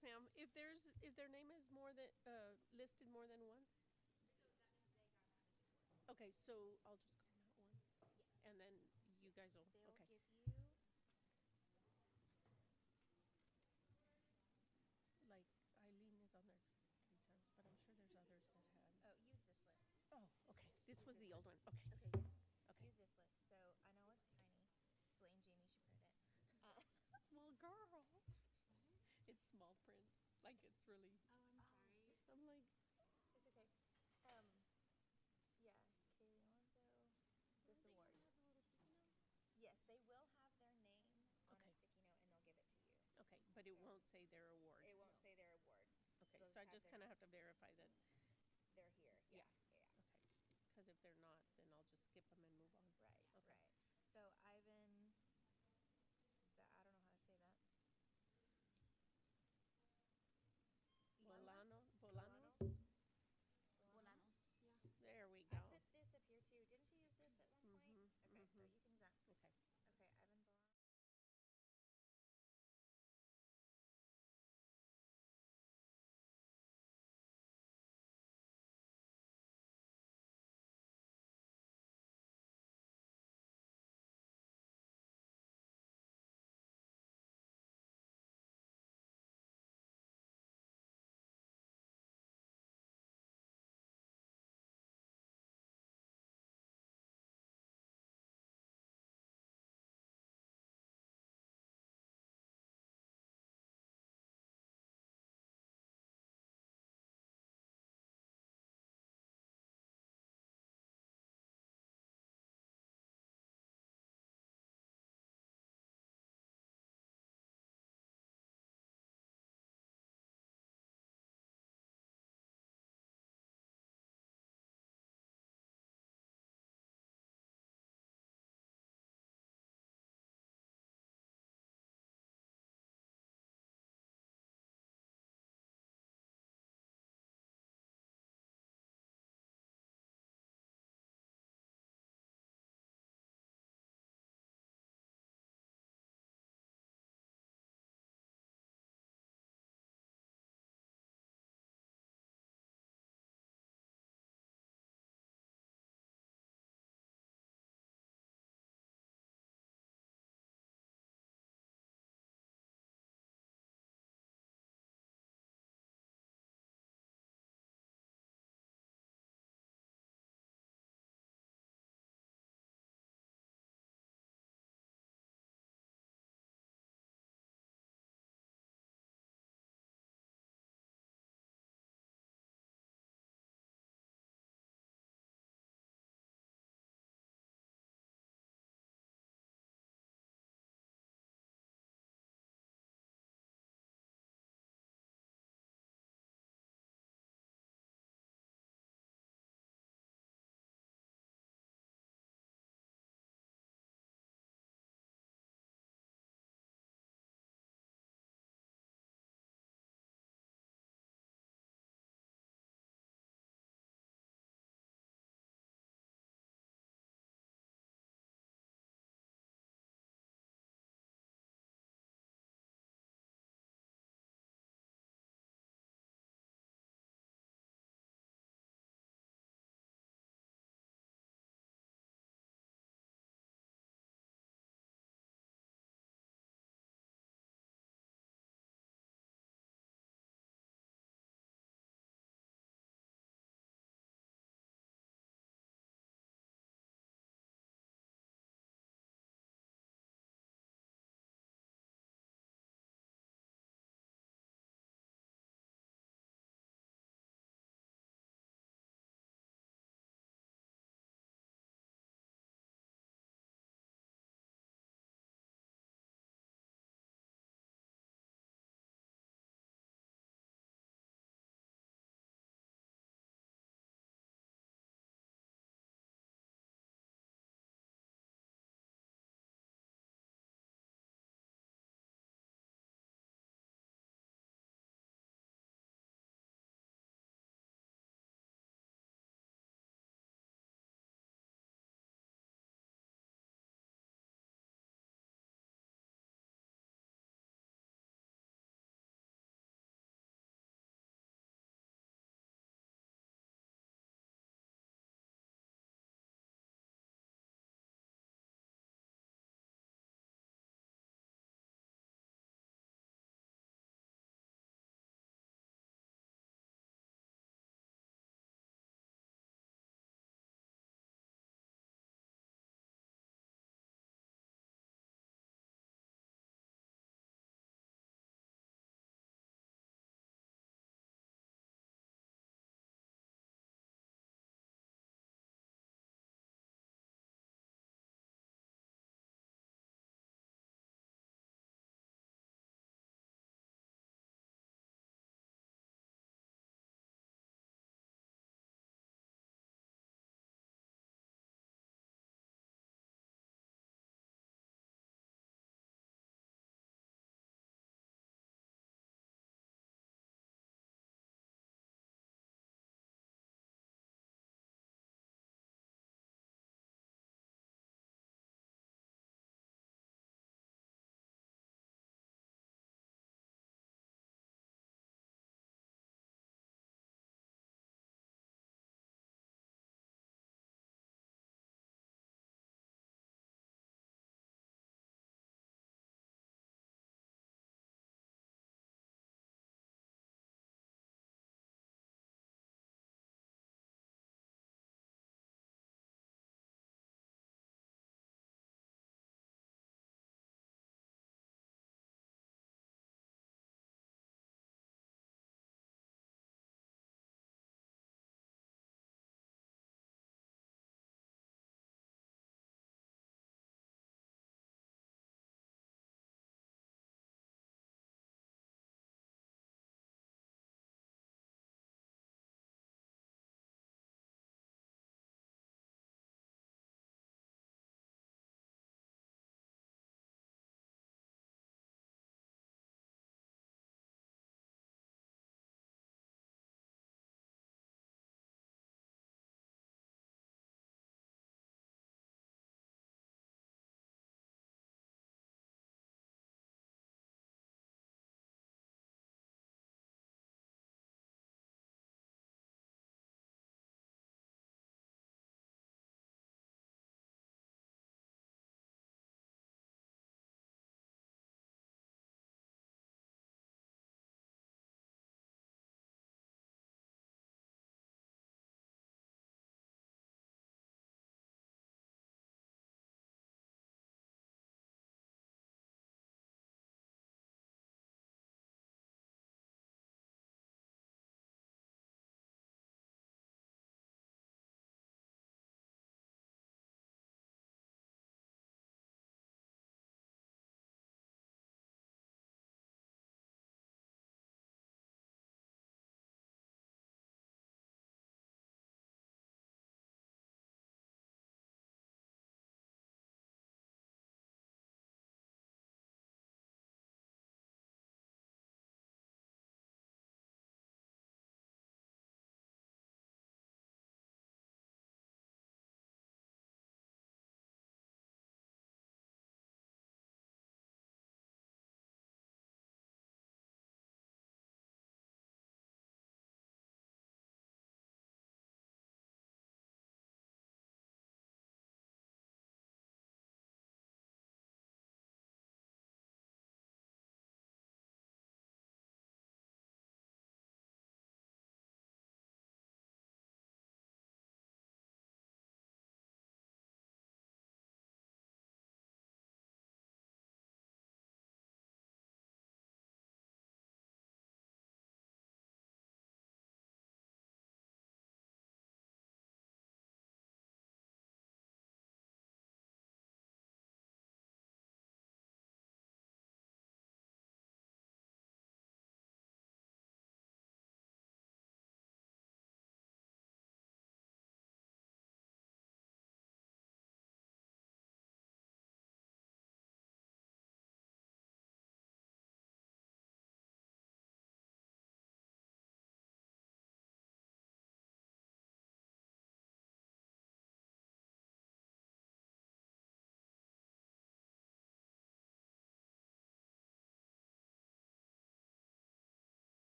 Yes, ma'am. If their name is more than listed more than once. Okay, so I'll just call them out once, and then you guys will. They'll Okay. give you. Like Eileen is on there 3 times, but I'm sure there's others that had. Oh, use this list. Oh, okay. This Use was this the old list. one. Okay. Okay, yes. Okay. Use this list. So I know it's tiny. Blame Jamie, she printed it. Well, girl, it's small print. Like it's really. Oh, I'm sorry. I'm like, It's okay. Yeah, Kaylee Alonso, this Don't they award. even have the little sticky notes? Yes, they will have their name on Okay. a sticky note and they'll give it to you. okay, but it So- won't say their award. It won't No. say their award. Okay, They'll so I have just their kind of name. have to verify that. They're here. Yeah, yeah. Okay. Because if they're not, then I'll just skip them and move on. Right, Okay. right. So Ivan, that I don't know how to say that. Bolanos. Bolanos. Bolanos. Yeah. There we I go. put this up here too. Didn't you use this at one point? Mhm, Okay, so mhm. you can use that. Okay. Okay, Ivan Bolanos.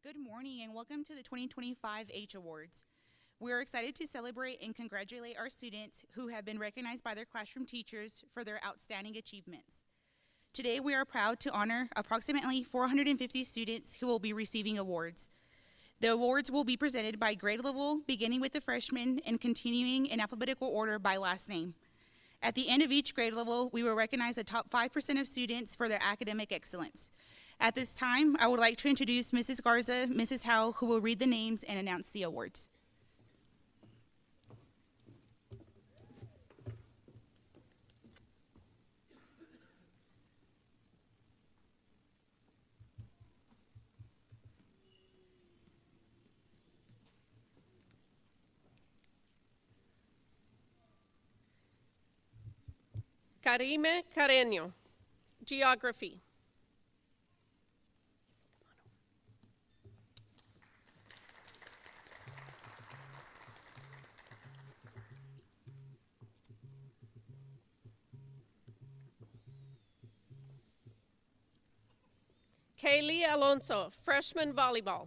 Good morning and welcome to the 2025 H Awards. We are excited to celebrate and congratulate our students who have been recognized by their classroom teachers for their outstanding achievements. Today we are proud to honor approximately 450 students who will be receiving awards. The awards will be presented by grade level, beginning with the freshmen and continuing in alphabetical order by last name. At the end of each grade level, we will recognize the top 5% of students for their academic excellence. At this time, I would like to introduce Mrs. Garza, Mrs. Howe, who will read the names and announce the awards. Karime Carreño, Geography. Kaylee Alonso, Freshman Volleyball.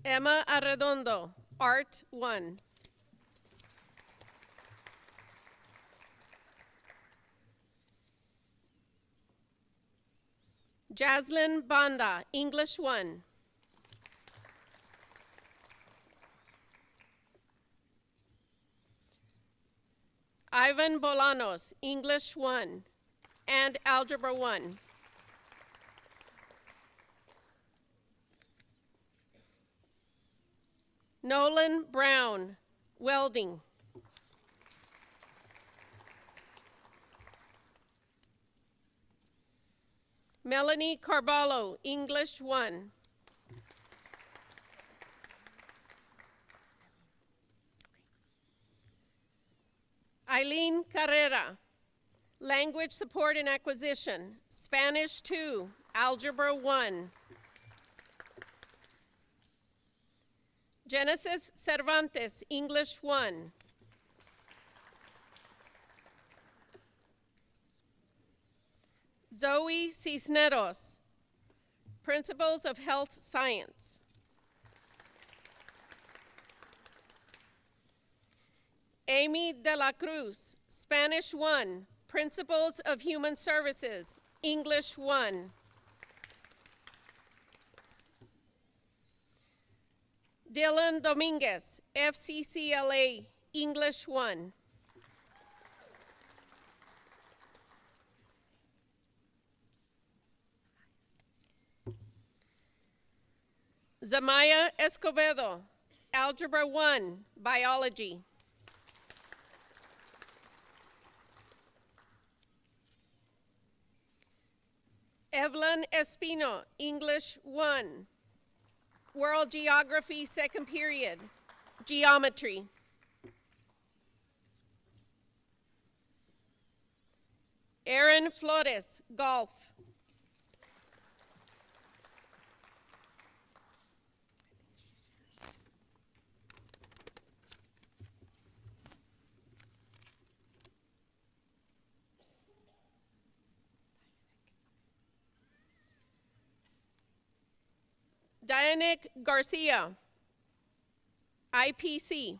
Emma Arredondo, Art 1. Jaslyn Banda, English 1. Ivan Bolanos, English 1 and Algebra 1. Nolan Brown, Welding. Melanie Carballo, English 1. Eileen Carrera, Language Support and Acquisition, Spanish 2, Algebra 1. Genesis Cervantes, English 1. Zoe Cisneros, Principles of Health Science. Amy de la Cruz, Spanish 1, Principles of Human Services, English 1. Dylan Dominguez, FCCLA, English 1. Zamaya Escobedo, Algebra 1, Biology. Evelyn Espino, English 1. World Geography, second period, Geometry. Aaron Flores, Golf. Dianic Garcia, IPC.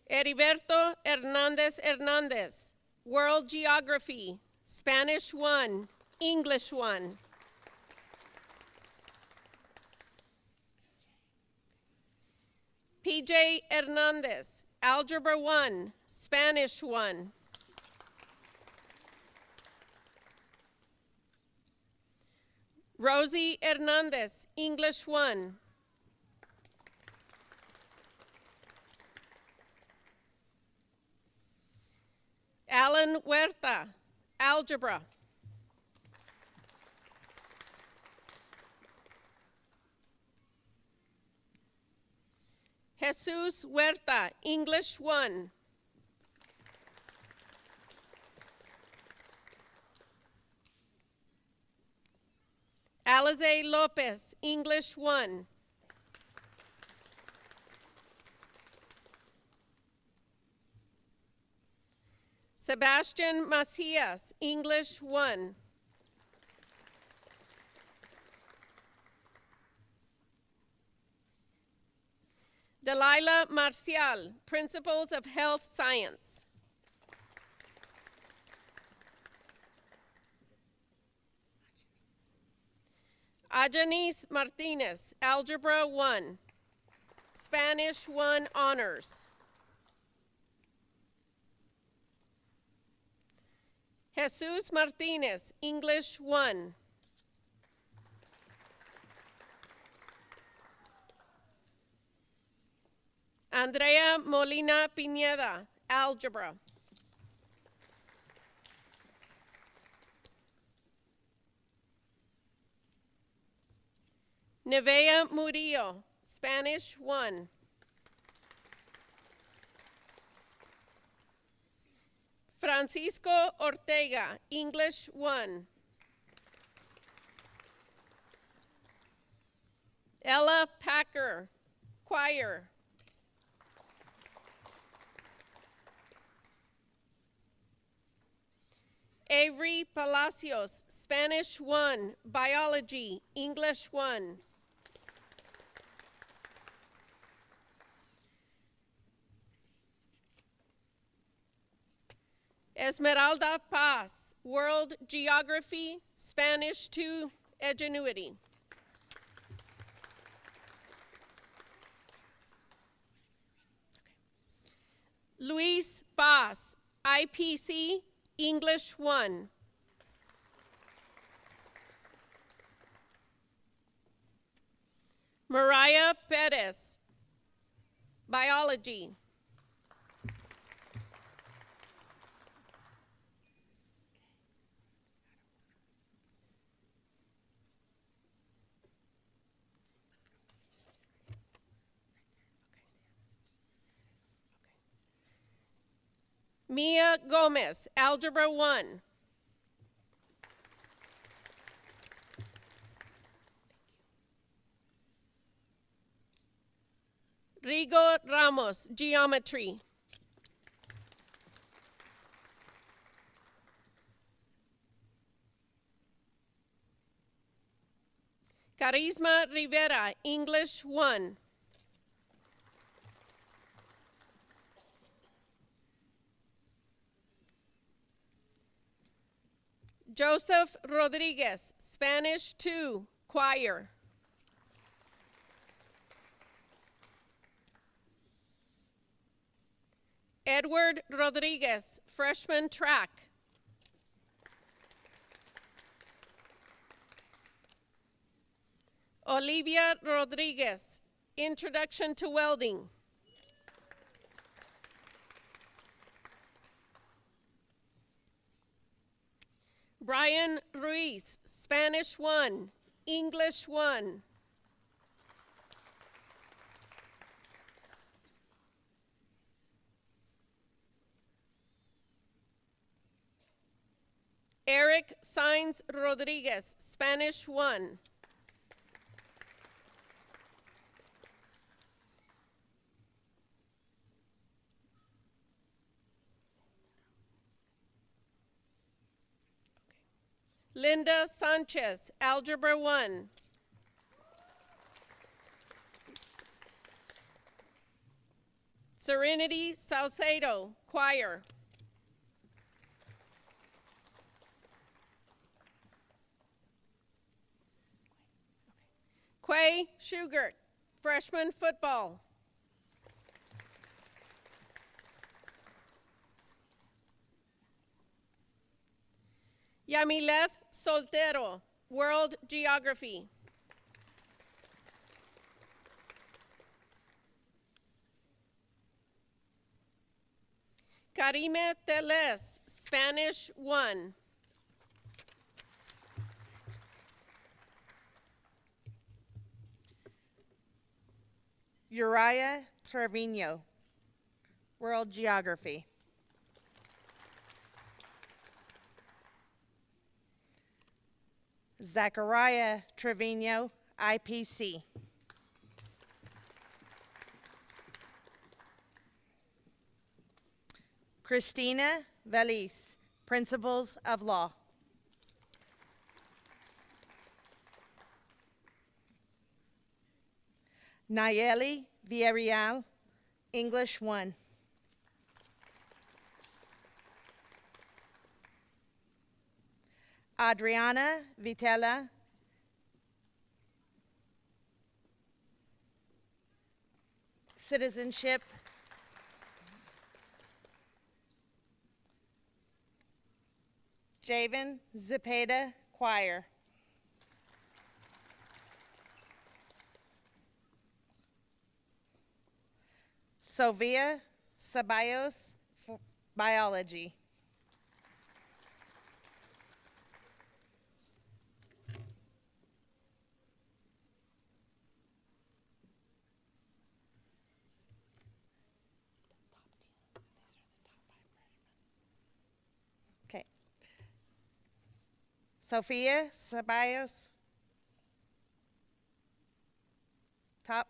Heriberto Hernandez Hernandez, World Geography, Spanish 1, English 1. PJ Hernandez, Algebra 1, Spanish 1. Rosie Hernandez, English 1. Alan Huerta, Algebra. Jesus Huerta, English 1. Alize Lopez, English 1. Sebastian Macias, English 1. Delilah Marcial, Principles of Health Science. Ajanice Martinez, Algebra 1. Spanish 1 Honors. Jesus Martinez, English 1. Andrea Molina Pineda, Algebra. Nevea Murillo, Spanish 1. Francisco Ortega, English 1. Ella Packer, Choir. Avery Palacios, Spanish 1. Biology, English 1. Esmeralda Paz, World Geography, Spanish 2, Ingenuity. Luis Paz, IPC, English 1. Mariah Perez, Biology. Mia Gomez, Algebra 1. Rigo Ramos, Geometry. Carisma Rivera, English 1. Joseph Rodriguez, Spanish 2, Choir. Edward Rodriguez, Freshman Track. Olivia Rodriguez, Introduction to Welding. Brian Ruiz, Spanish 1, English 1. Eric Sainz Rodriguez, Spanish 1. Linda Sanchez, Algebra 1. Serenity Salcedo, Choir. Quay Schugert, Freshman Football. Yamileth Soltero, World Geography. Karime Teles, Spanish 1. Uriah Trevino, World Geography. Zachariah Trevino, IPC. Christina Velis, Principles of Law. Nayeli Villarreal, English 1. Adriana Vitella, Citizenship. Javen Zepeda, Choir. Sofia Ceballos, Biology. Okay. Sofia Ceballos, top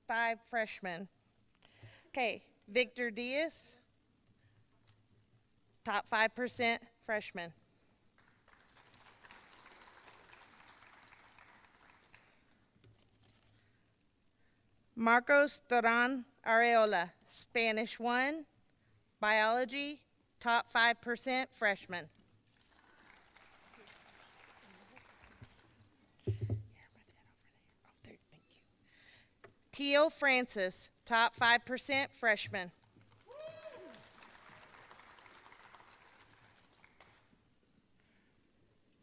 5 freshmen. Okay, Victor Diaz, top 5% freshman. Marcos Duran Areola, Spanish 1, Biology, top 5% freshman. Teal Francis, top 5% freshman.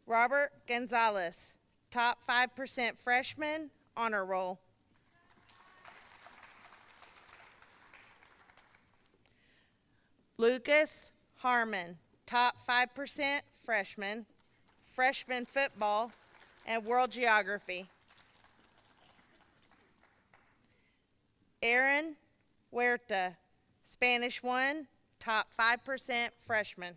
Robert Gonzalez, top 5% freshman, honor roll. Lucas Harmon, top 5% freshman, freshman football, and world geography. Aaron Huerta, Spanish 1, top 5% freshman.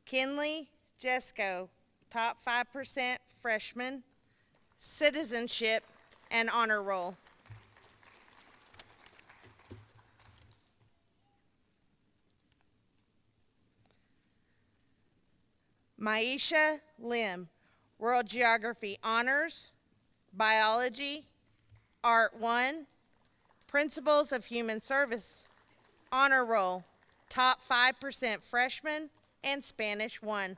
Kinley Jesco, top 5% freshman, citizenship, and honor roll. Maisha Lim, World Geography Honors, Biology, Art 1, Principles of Human Service, honor roll, top 5% freshman, and Spanish 1.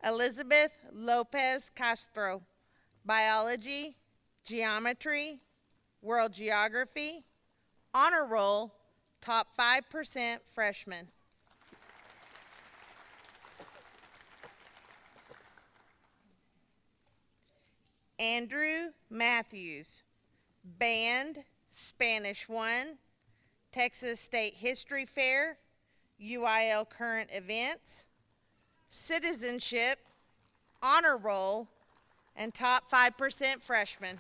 Elizabeth Lopez Castro, Biology, Geometry, World Geography, honor roll, top 5% freshman. Andrew Matthews, Band, Spanish 1, Texas State History Fair, UIL Current Events, Citizenship, honor roll, and top 5% freshman.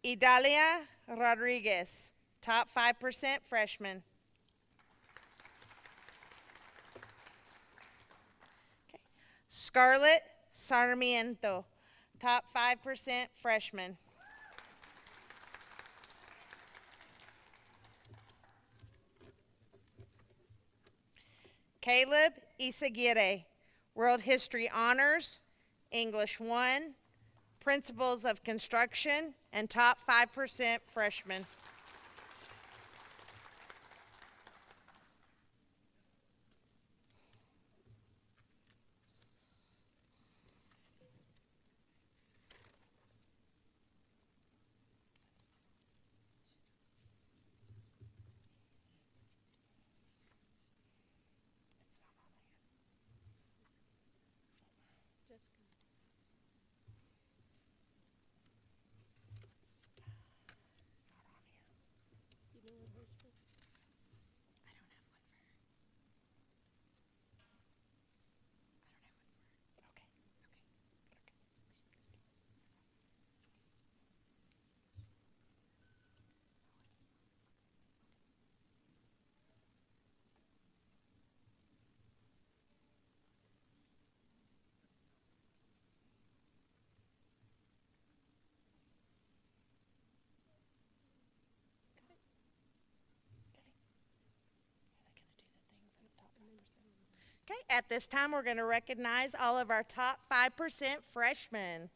Idalia Rodriguez, top 5% freshman. Okay. Scarlett Sarmiento, top 5% freshman. Caleb Isaguirre, World History Honors, English 1, Principles of Construction, and top 5% freshman. Okay, at this time, we're going to recognize all of our top 5% freshmen.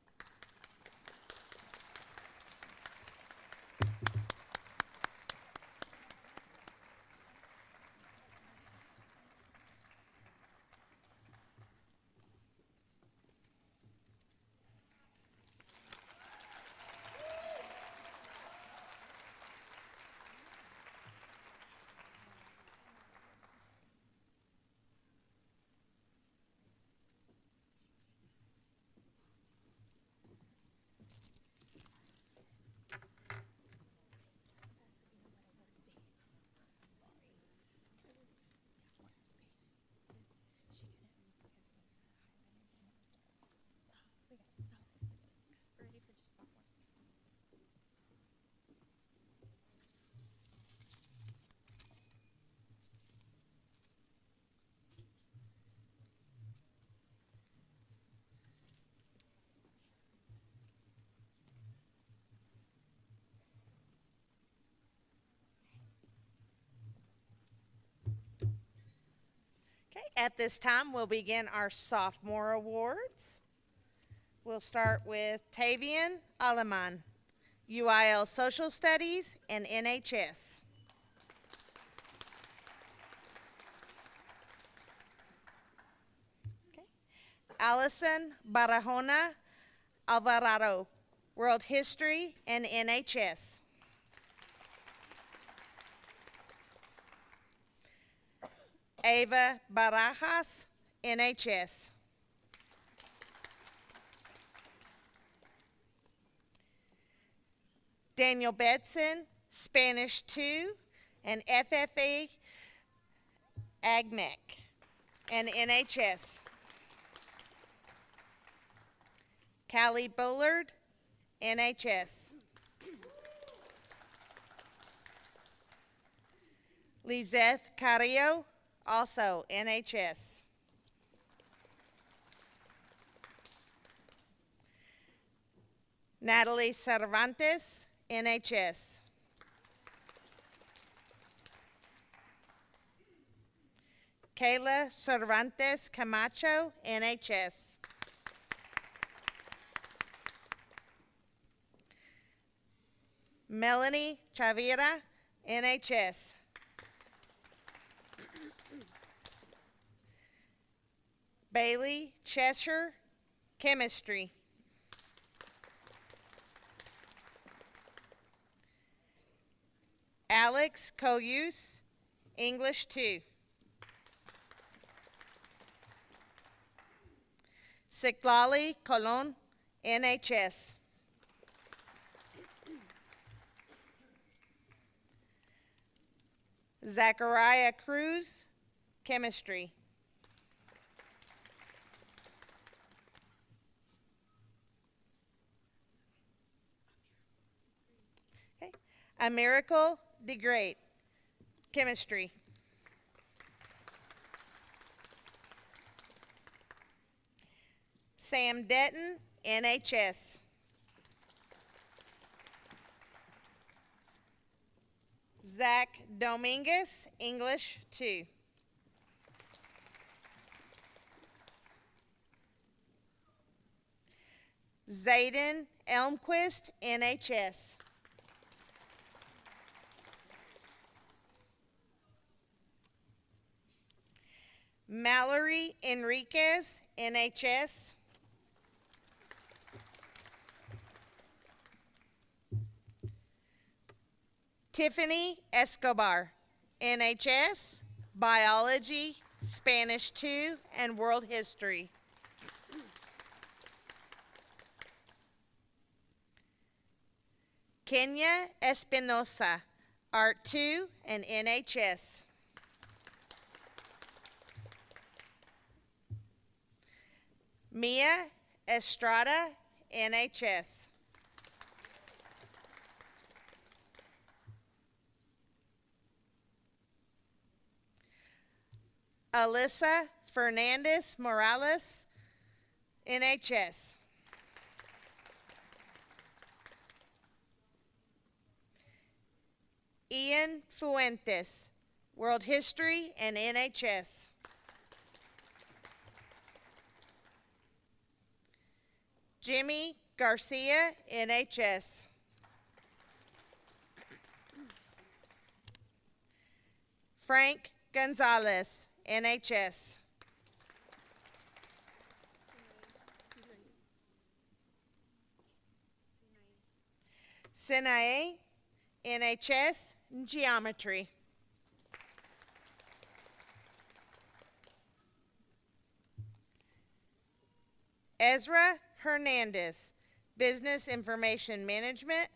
Okay, at this time, we'll begin our sophomore awards. We'll start with Tavian Aleman, UIL Social Studies and NHS. Okay. Allison Barahona Alvarado, World History and NHS. Ava Barajas, NHS. Daniel Betson, Spanish 2, and FFA AgMech, and NHS. Callie Bullard, NHS. Lizeth Carrillo, also NHS. Natalie Cervantes, NHS. Kayla Cervantes Camacho, NHS. Melanie Chavira, NHS. Bailey Cheshire, Chemistry. Alex Coyuse, English 2. Siklali Colon, NHS. Zachariah Cruz, Chemistry. Okay. A Miracle DeGreat, Chemistry. Sam Detton, NHS. Zach Dominguez, English 2. Zayden Elmquist, NHS. Mallory Enriquez, NHS. Tiffany Escobar, NHS, Biology, Spanish 2, and World History. Kenya Espinosa, Art 2 and NHS. Mia Estrada, NHS. Alyssa Fernandez Morales, NHS. Ian Fuentes, World History and NHS. Jimmy Garcia, NHS. Frank Gonzalez, NHS. Sinae, NHS, Geometry. Ezra Hernandez, Business Information Management,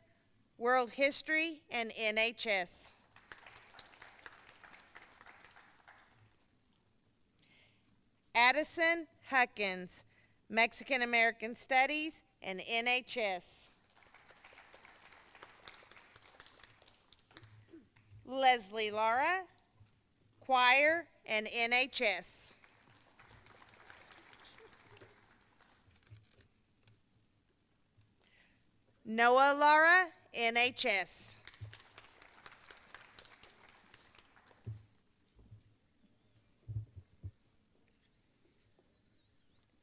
World History, and NHS. Addison Huckins, Mexican American Studies, and NHS. Leslie Lara, Choir, and NHS. Noah Lara, NHS.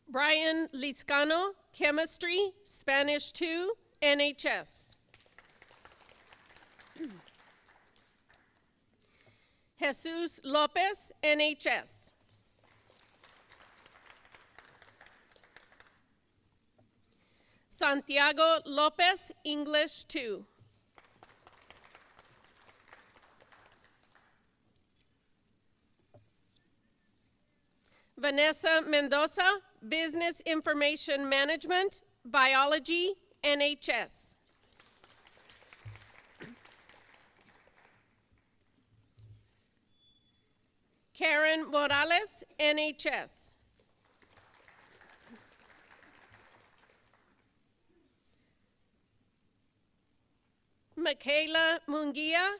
Brian Liscano, Chemistry, Spanish 2, NHS. Jesus Lopez, NHS. Santiago Lopez, English 2. Vanessa Mendoza, Business Information Management, Biology, NHS. Karen Morales, NHS. Michaela Munguia,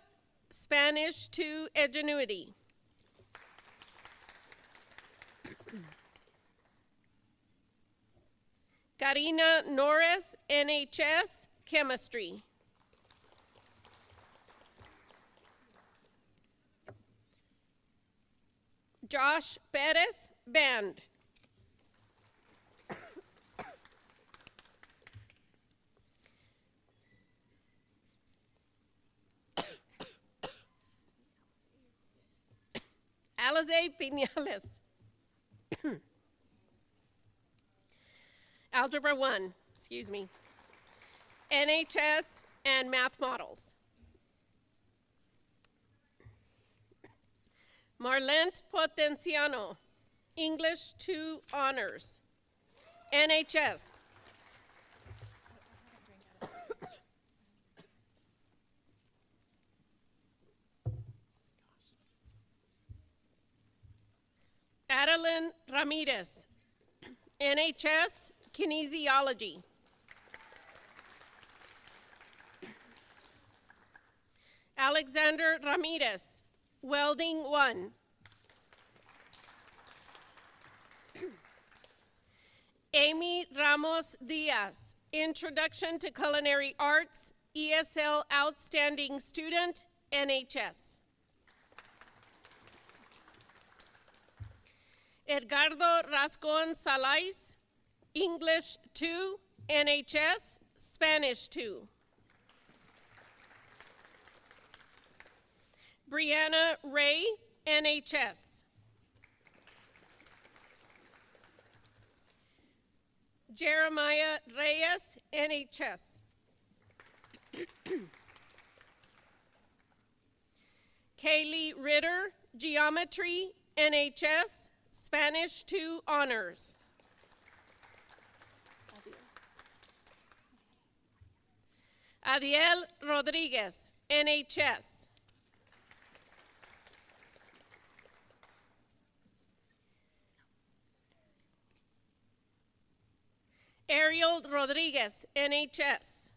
Spanish 2, Edgenuity. Karina Norris, NHS, Chemistry. Josh Perez, Band. Alize Pinales. Algebra 1, excuse me. NHS and Math Models. Marlent Potenciano, English 2 Honors, NHS. Adeline Ramirez, NHS, Kinesiology. Alexander Ramirez, Welding 1. Amy Ramos Diaz, Introduction to Culinary Arts, ESL Outstanding Student, NHS. Edgardo Rascon Salais, English 2, NHS, Spanish 2. Brianna Ray, NHS. Jeremiah Reyes, NHS. Kaylee Ritter, Geometry, NHS, Spanish 2 Honors. Adiel Rodriguez, NHS. Ariel Rodriguez, NHS.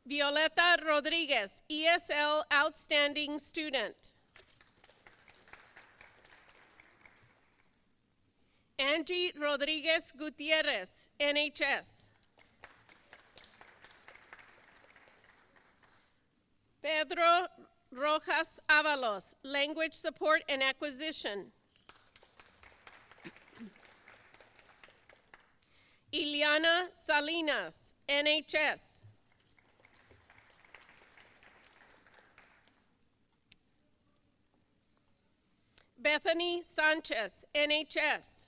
Violeta Rodriguez, ESL Outstanding Student. Angie Rodriguez Gutierrez, NHS. Pedro Rojas Avalos, Language Support and Acquisition. Ileana Salinas, NHS. Bethany Sanchez, NHS.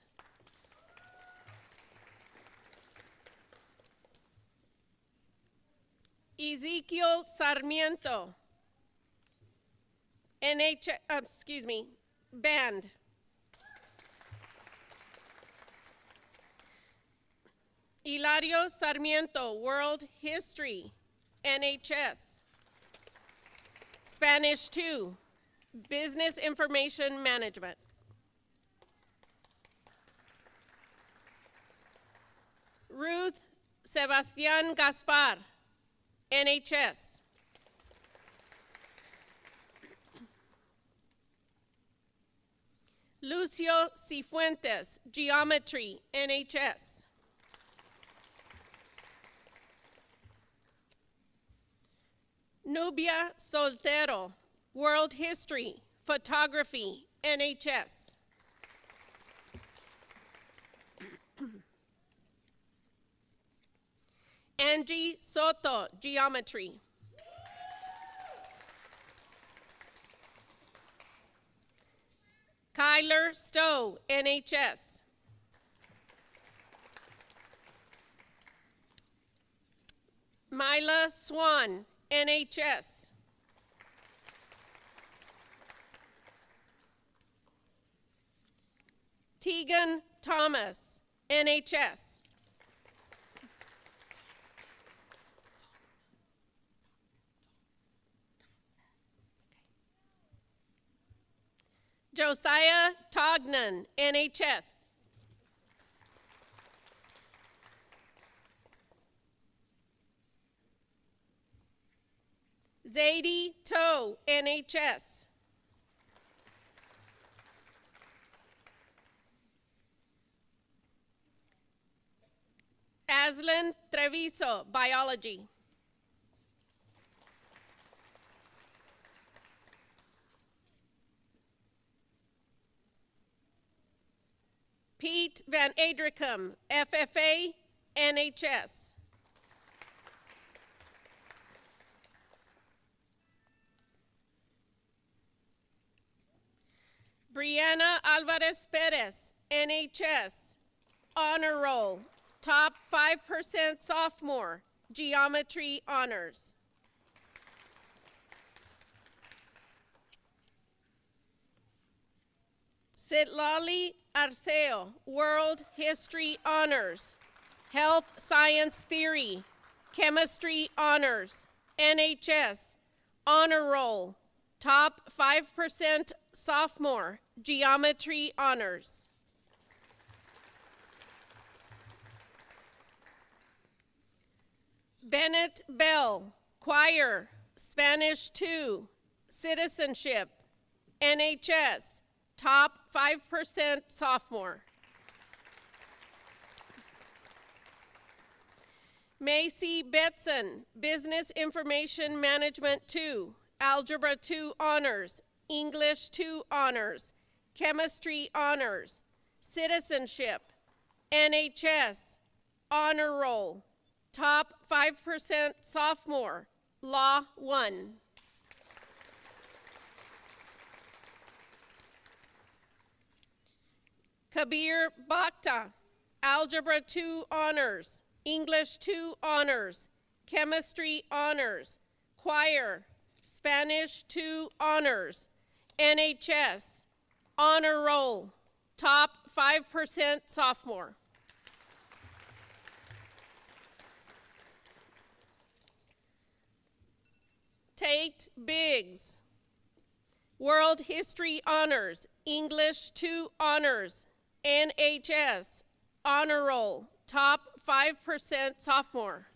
Ezekiel Sarmiento, band. Hilario Sarmiento, World History, NHS. Spanish 2, Business Information Management. Ruth Sebastian Gaspar, NHS. Lucio Cifuentes, Geometry, NHS. Nubia Soltero, World History, Photography, NHS. Angie Soto, Geometry. Kyler Stowe, NHS. Myla Swan, NHS. Tegan Thomas, NHS. Josiah Tognan, NHS. Zadie Toe, NHS. Aslan Treviso, Biology. Pete Van Adricum, FFA, NHS. Brianna Alvarez Perez, NHS. Honor Roll, top 5% sophomore, Geometry Honors. Sitlali Arceo, World History Honors, Health Science Theory, Chemistry Honors, NHS, Honor Roll, top 5% sophomore, Geometry Honors. Bennett Bell, Choir, Spanish 2, Citizenship, NHS, top 5% sophomore. Macy Betson, Business Information Management 2, Algebra 2 Honors, English 2 Honors, Chemistry Honors, Citizenship, NHS, Honor Roll, top 5% sophomore, Law 1. Kabir Bakhta, Algebra 2 Honors, English 2 Honors, Chemistry Honors, Choir, Spanish 2 Honors, NHS, Honor Roll, top 5% sophomore. Tate Biggs, World History Honors, English 2 Honors, NHS, Honor Roll, top 5% sophomore.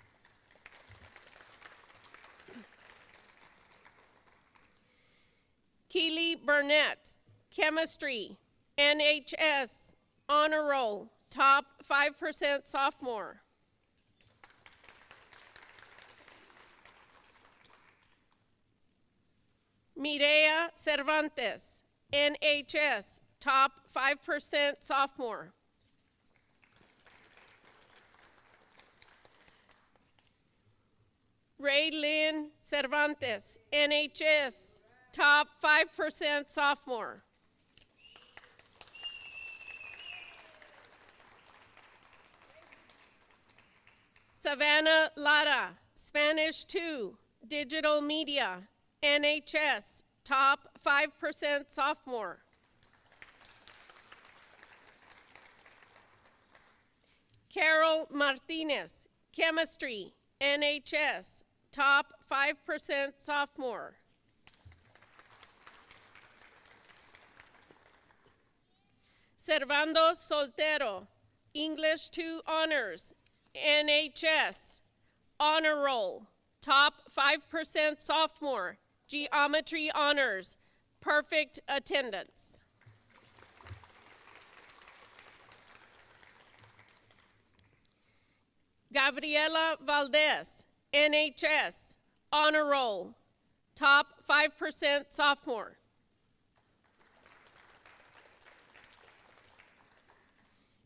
Keely Burnett, Chemistry, NHS, Honor Roll, top 5% sophomore. Mireya Cervantes, NHS, top 5% sophomore. Raylyn Cervantes, NHS, top 5% sophomore. Savannah Lara, Spanish 2, digital media, NHS, top 5% sophomore. Carol Martinez, chemistry, NHS, top 5% sophomore. Servando Soltero, English 2 honors, NHS, honor roll, top 5% sophomore, geometry honors, perfect attendance. Gabriela Valdez, NHS, honor roll, top 5% sophomore.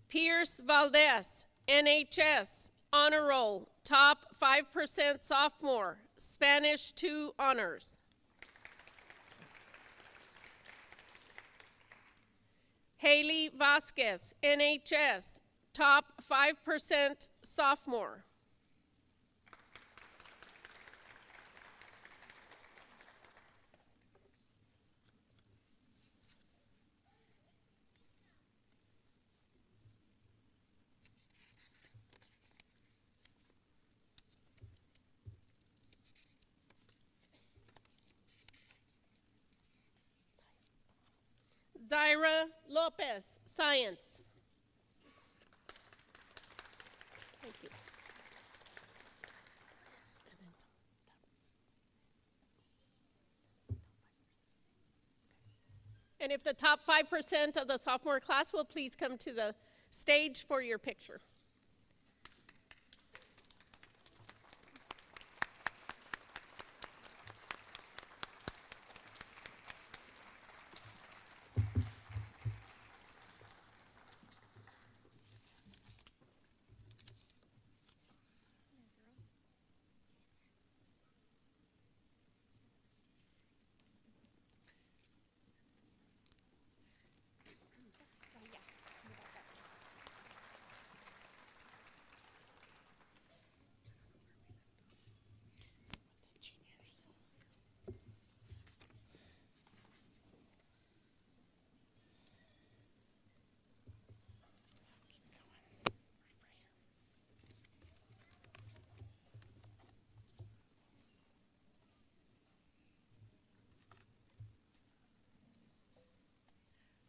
Pierce Valdez, NHS, honor roll, top 5% sophomore, Spanish 2 honors. Haley Vasquez, NHS, top 5% sophomore. Zaira Lopez, science. Thank you. And if the top 5% of the sophomore class will please come to the stage for your picture.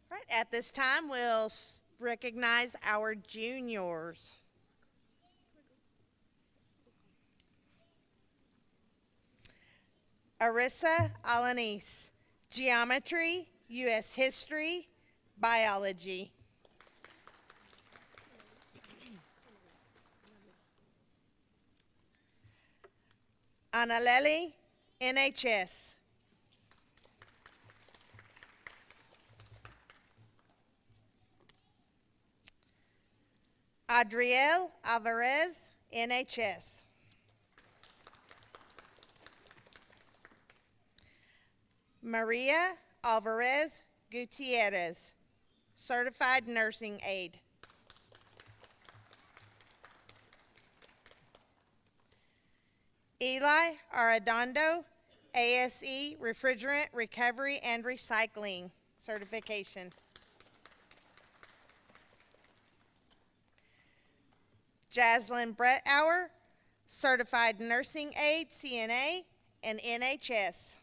All right, at this time, we'll recognize our juniors. Arissa Alanis, geometry, U.S. history, biology. Analeli, NHS. Adriel Alvarez, NHS. Maria Alvarez Gutierrez, certified nursing aide. Eli Arredondo, ASE refrigerant recovery and recycling certification. Jaslyn Brettauer, certified nursing aide, CNA, and NHS.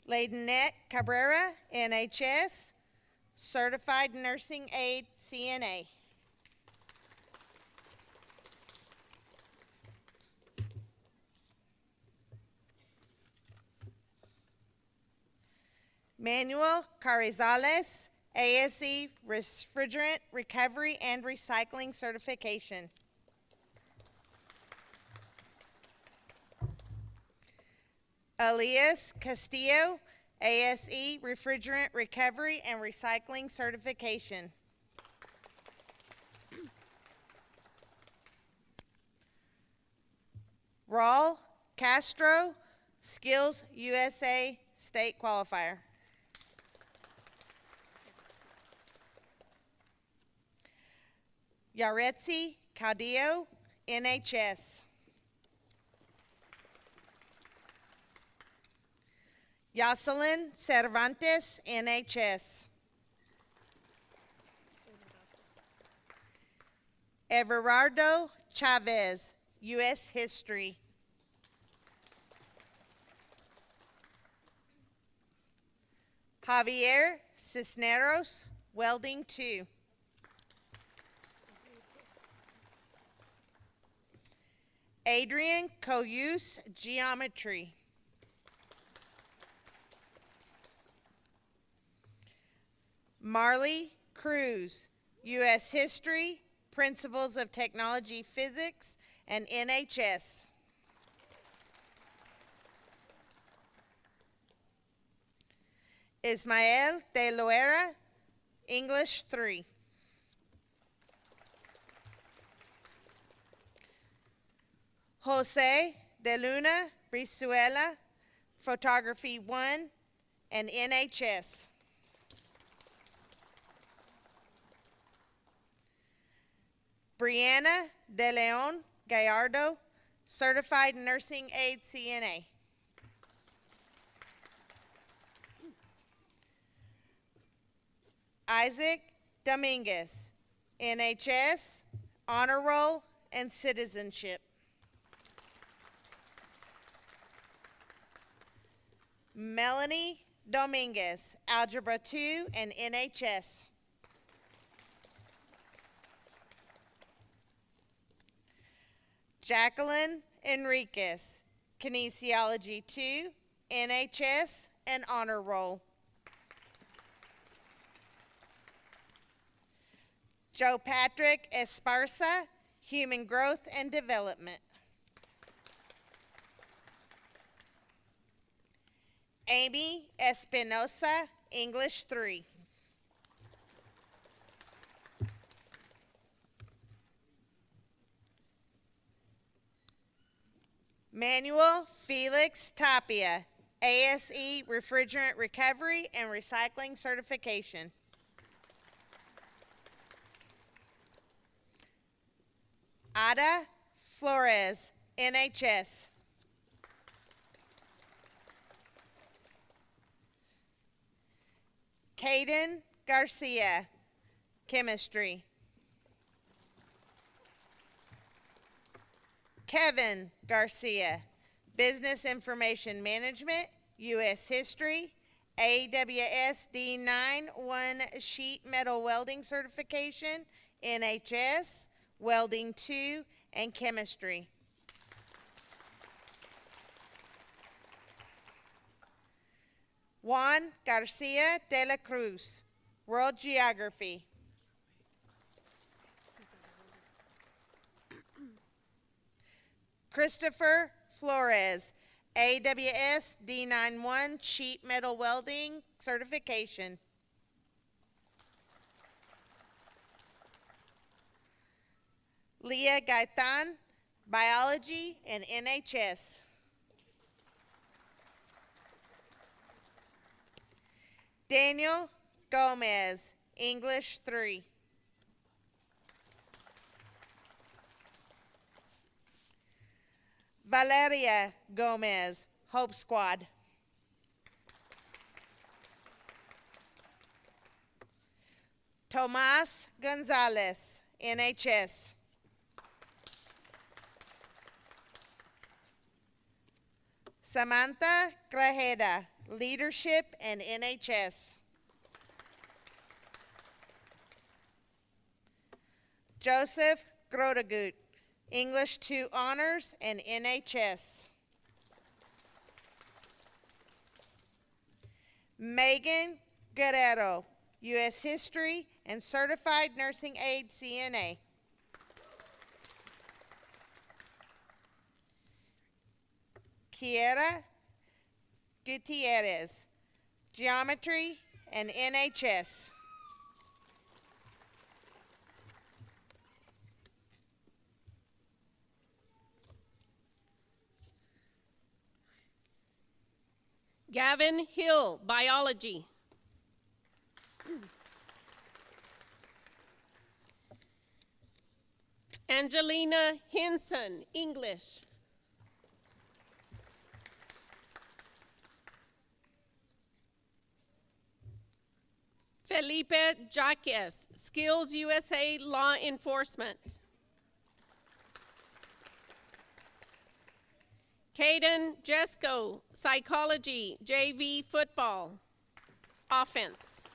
Laydenette Cabrera, NHS, certified nursing aide, CNA. Manuel Carrizales, ASE refrigerant recovery and recycling certification. Elias Castillo, ASE Refrigerant Recovery and Recycling Certification. Raul Castro, Skills USA State Qualifier. Yaretsi Caudillo, NHS. Jocelyn Cervantes, NHS. Everardo Chavez, U.S. History. Javier Cisneros, Welding 2. Adrian Coyuse, Geometry. Marley Cruz, U.S. History, Principles of Technology Physics, and NHS. Ismael de Loera, English 3. Jose de Luna Brizuela, Photography 1 and NHS. Brianna de Leon Gallardo, Certified Nursing Aide CNA. Isaac Dominguez, NHS, Honor Roll, and Citizenship. Melanie Dominguez, Algebra 2 and NHS. Jacqueline Enriquez, Kinesiology 2, NHS, and Honor Roll. Joe Patrick Esparza, Human Growth and Development. Amy Espinosa, English 3. Manuel Felix Tapia, ASE Refrigerant Recovery and Recycling Certification. Ada Flores, NHS. Caden Garcia, Chemistry. Kevin Garcia, Business Information Management, U.S. History, AWS D9 1 Sheet Metal Welding Certification, NHS, Welding 2, and Chemistry. Juan Garcia de la Cruz, World Geography. Christopher Flores, AWS D91 Sheet Metal Welding Certification. Leah Gaitan, Biology and NHS. Daniel Gomez, English 3. Valeria Gomez, Hope Squad. Tomas Gonzalez, NHS. Samantha Grajeda, Leadership and NHS. Joseph Grotegut, English 2 Honors and NHS. Megan Guerrero, U.S. History and Certified Nursing Aide CNA. Kiera Gutierrez, geometry, and NHS. Gavin Hill, biology. Angelina Hinson, English. Felipe Jaques, Skills USA Law Enforcement. Caden Jesco, Psychology, JV Football, Offense.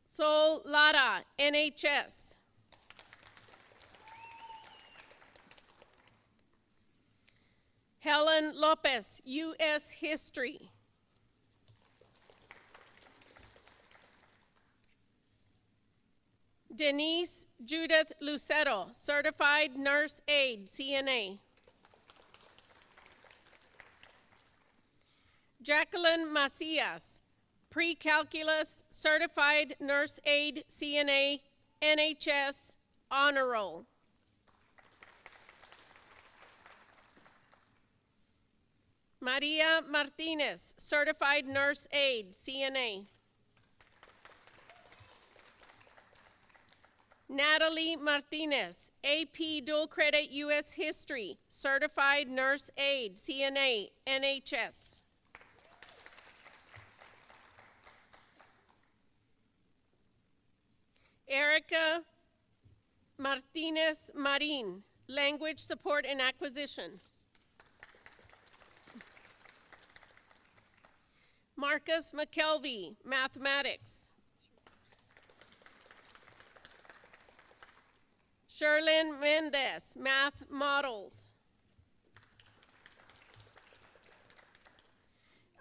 Sol Lara, NHS. Helen Lopez, U.S. History. Denise Judith Lucero, Certified Nurse Aide, CNA. Jacqueline Macias, Pre-Calculus, Certified Nurse Aide, CNA, NHS, Honor Roll. Maria Martinez, Certified Nurse Aide, CNA. Natalie Martinez, AP Dual Credit U.S. History, Certified Nurse Aide, CNA, NHS. Erica Martinez Marin, Language Support and Acquisition. Marcus McKelvey, Mathematics. Sherlyn Mendez, Math Models.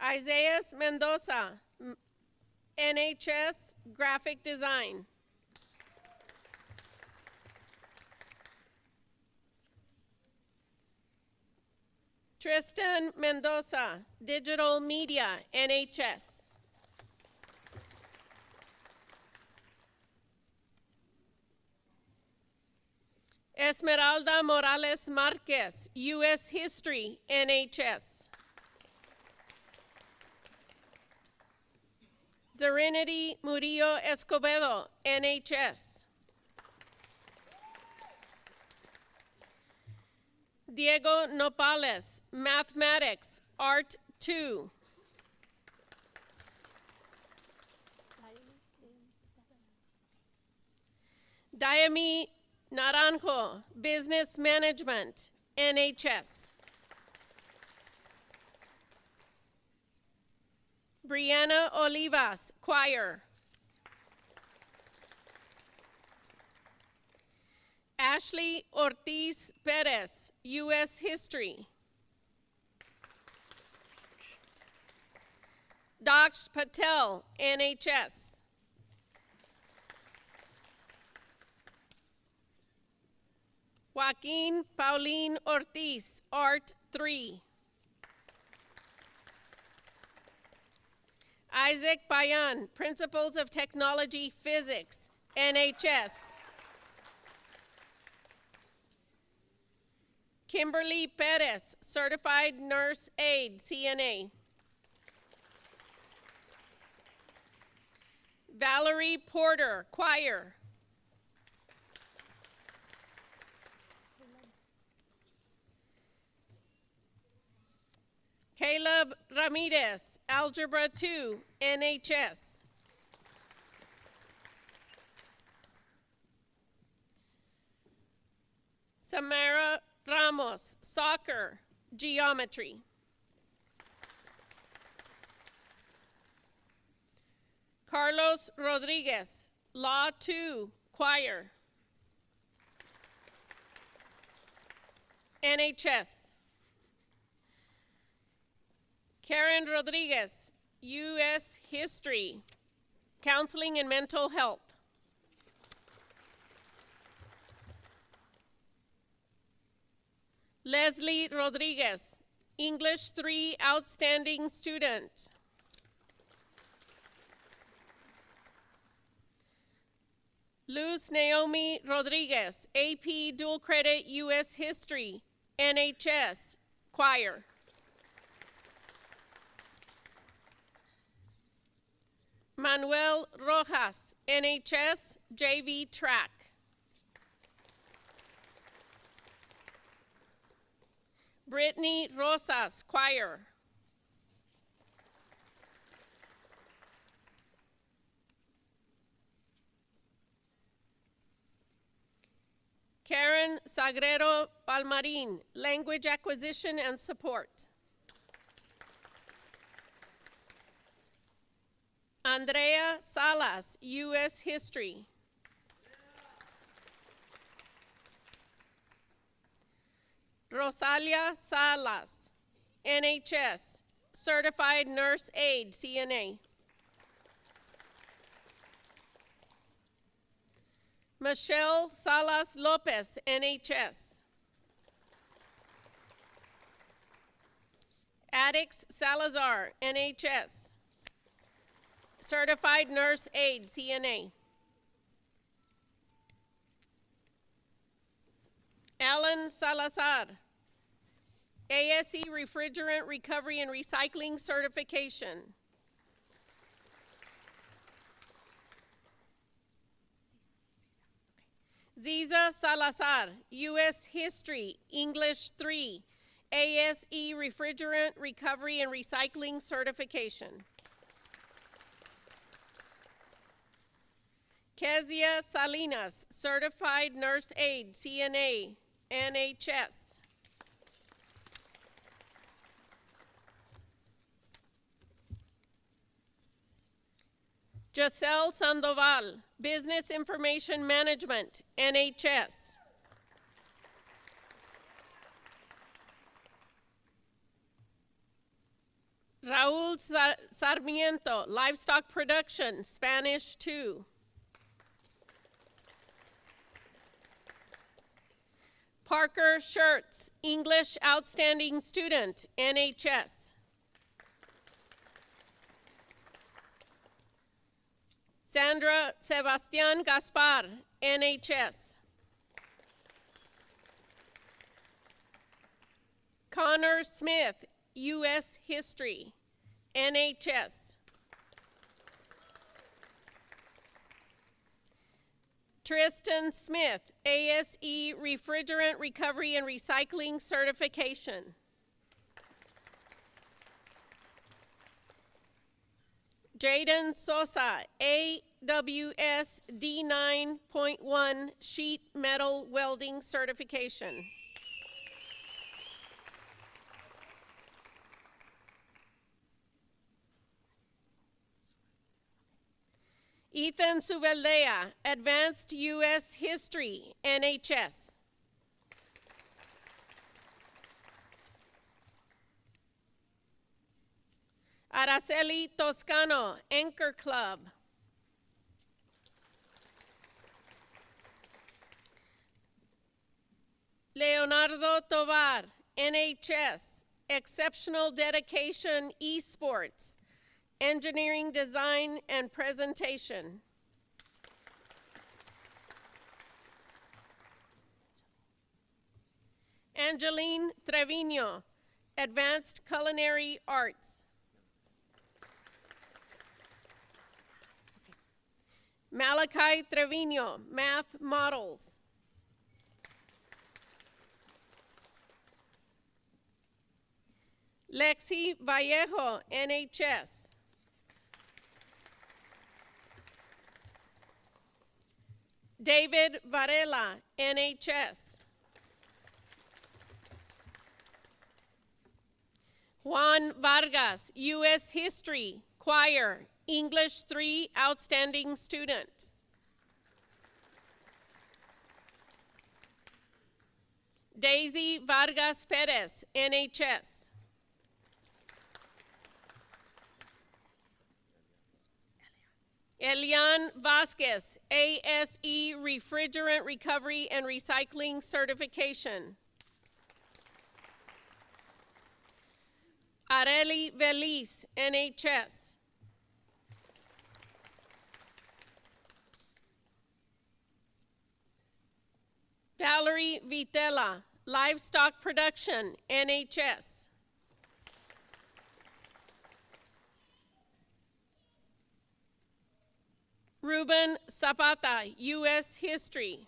Isaiah Mendoza, NHS, Graphic Design. Tristan Mendoza, Digital Media, NHS. Esmeralda Morales Marquez, U.S. History, NHS. Serenity Murillo Escobedo, NHS. Diego Nopales, Mathematics, Art 2. Diami Naranjo, Business Management, NHS. Brianna Olivas, Choir. Ashley Ortiz Perez, U.S. History. Daksh Patel, NHS. Joaquin Pauline Ortiz, Art 3. Isaac Payan, Principles of Technology Physics, NHS. Kimberly Perez, Certified Nurse Aide, CNA. Valerie Porter, Choir. Caleb Ramirez, Algebra 2, NHS. Samara Ramos, Soccer, Geometry. Carlos Rodriguez, Law 2, Choir. NHS. Karen Rodriguez, U.S. History, Counseling and Mental Health. Leslie Rodriguez, English 3 Outstanding Student. Luz Naomi Rodriguez, AP Dual Credit U.S. History, NHS, Choir. Manuel Rojas, NHS, JV Track. Brittany Rosas, Choir. Karen Sagrero Palmarin, Language Acquisition and Support. Andrea Salas, U.S. History. Rosalia Salas, NHS, Certified Nurse Aide, CNA. Michelle Salas Lopez, NHS. Addix Salazar, NHS, Certified Nurse Aide, CNA. Alan Salazar, ASE Refrigerant Recovery and Recycling Certification. Ziza Salazar, U.S. History, English 3, ASE Refrigerant Recovery and Recycling Certification. Kezia Salinas, Certified Nurse Aide, CNA, NHS. Giselle Sandoval, Business Information Management, NHS. Raul Sarmiento, Livestock Production, Spanish 2. Parker Schertz, English Outstanding Student, NHS. Sandra Sebastian Gaspar, NHS. Connor Smith, U.S. History, NHS. Tristan Smith, ASE Refrigerant Recovery and Recycling Certification. Jaden Sosa, AWS D9.1 Sheet Metal Welding Certification. Ethan Subeldea, Advanced U.S. History, NHS. Araceli Toscano, Anchor Club. Leonardo Tovar, NHS, Exceptional Dedication Esports, Engineering Design and Presentation. Angeline Trevino, Advanced Culinary Arts. Malachi Trevino, Math Models. Lexi Vallejo, NHS. David Varela, NHS. Juan Vargas, U.S. History, Choir, English 3 Outstanding Student. Daisy Vargas Perez, NHS. Elian Vasquez, ASE Refrigerant Recovery and Recycling Certification. Areli Veliz, NHS. Valerie Vitela, Livestock Production, NHS. Ruben Zapata, U.S. History.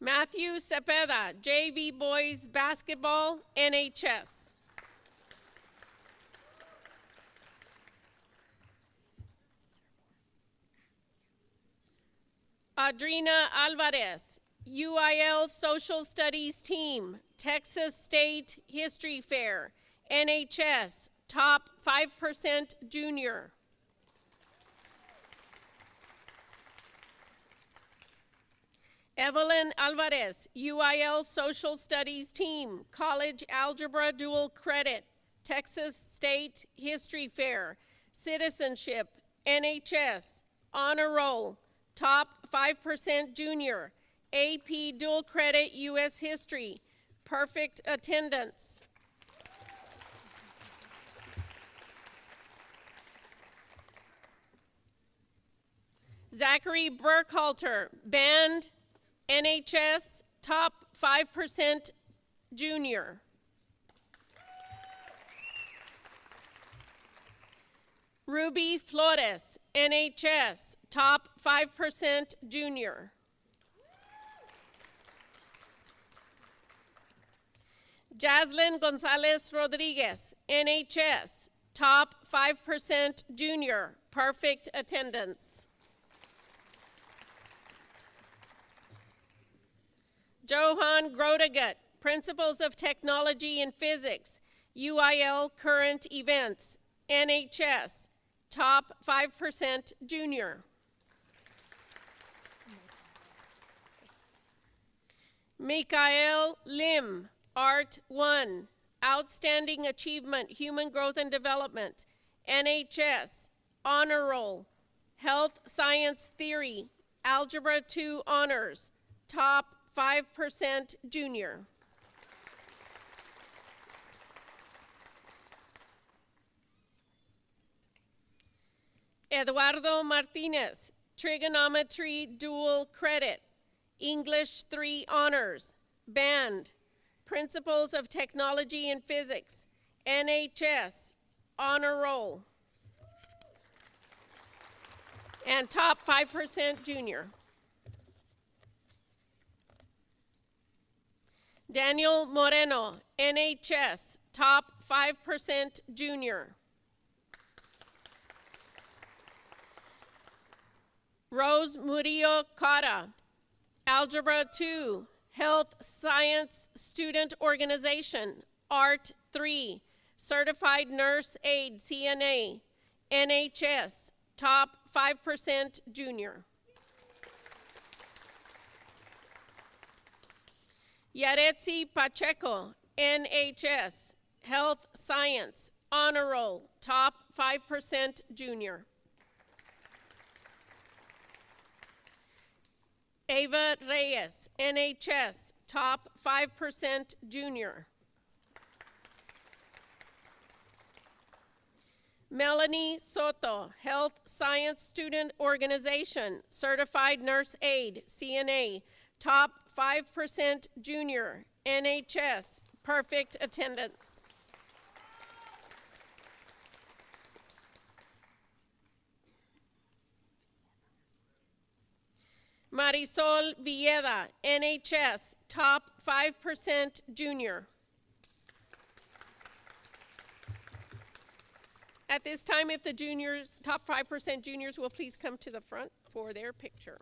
Matthew Cepeda, JV Boys Basketball, NHS. Adrina Alvarez, UIL Social Studies Team, Texas State History Fair, NHS, top 5% junior. Evelyn Alvarez, UIL Social Studies Team, College Algebra Dual Credit, Texas State History Fair, Citizenship, NHS, Honor Roll, top 5% junior, AP Dual Credit U.S. History, perfect attendance. Zachary Burkhalter, Band, NHS, top 5% junior. Ruby Flores, NHS, top 5% junior. Jaslyn Gonzalez Rodriguez, NHS, top 5% junior, perfect attendance. Johan Grotegut, Principles of Technology and Physics, UIL Current Events, NHS, top 5% junior. Mikael Lim, Art 1, Outstanding Achievement, Human Growth and Development, NHS, Honor Roll, Health Science Theory, Algebra 2 Honors, top 5% junior. Eduardo Martinez, Trigonometry Dual Credit, English 3 Honors, Band, Principles of Technology and Physics, NHS, Honor Roll, and top 5% junior. Daniel Moreno, NHS, top 5% junior. Rose Murillo Cara, Algebra 2, Health Science Student Organization, Art 3, Certified Nurse Aide, CNA, NHS, top 5% junior. Yaretsi Pacheco, NHS, Health Science, Honor Roll, top 5% junior. Ava Reyes, NHS, top 5% junior. Melanie Soto, Health Science Student Organization, Certified Nurse Aide, CNA, top 5% junior, NHS, perfect attendance. Marisol Villeda, NHS, top 5% junior. At this time, if the juniors, top 5% juniors will please come to the front for their picture.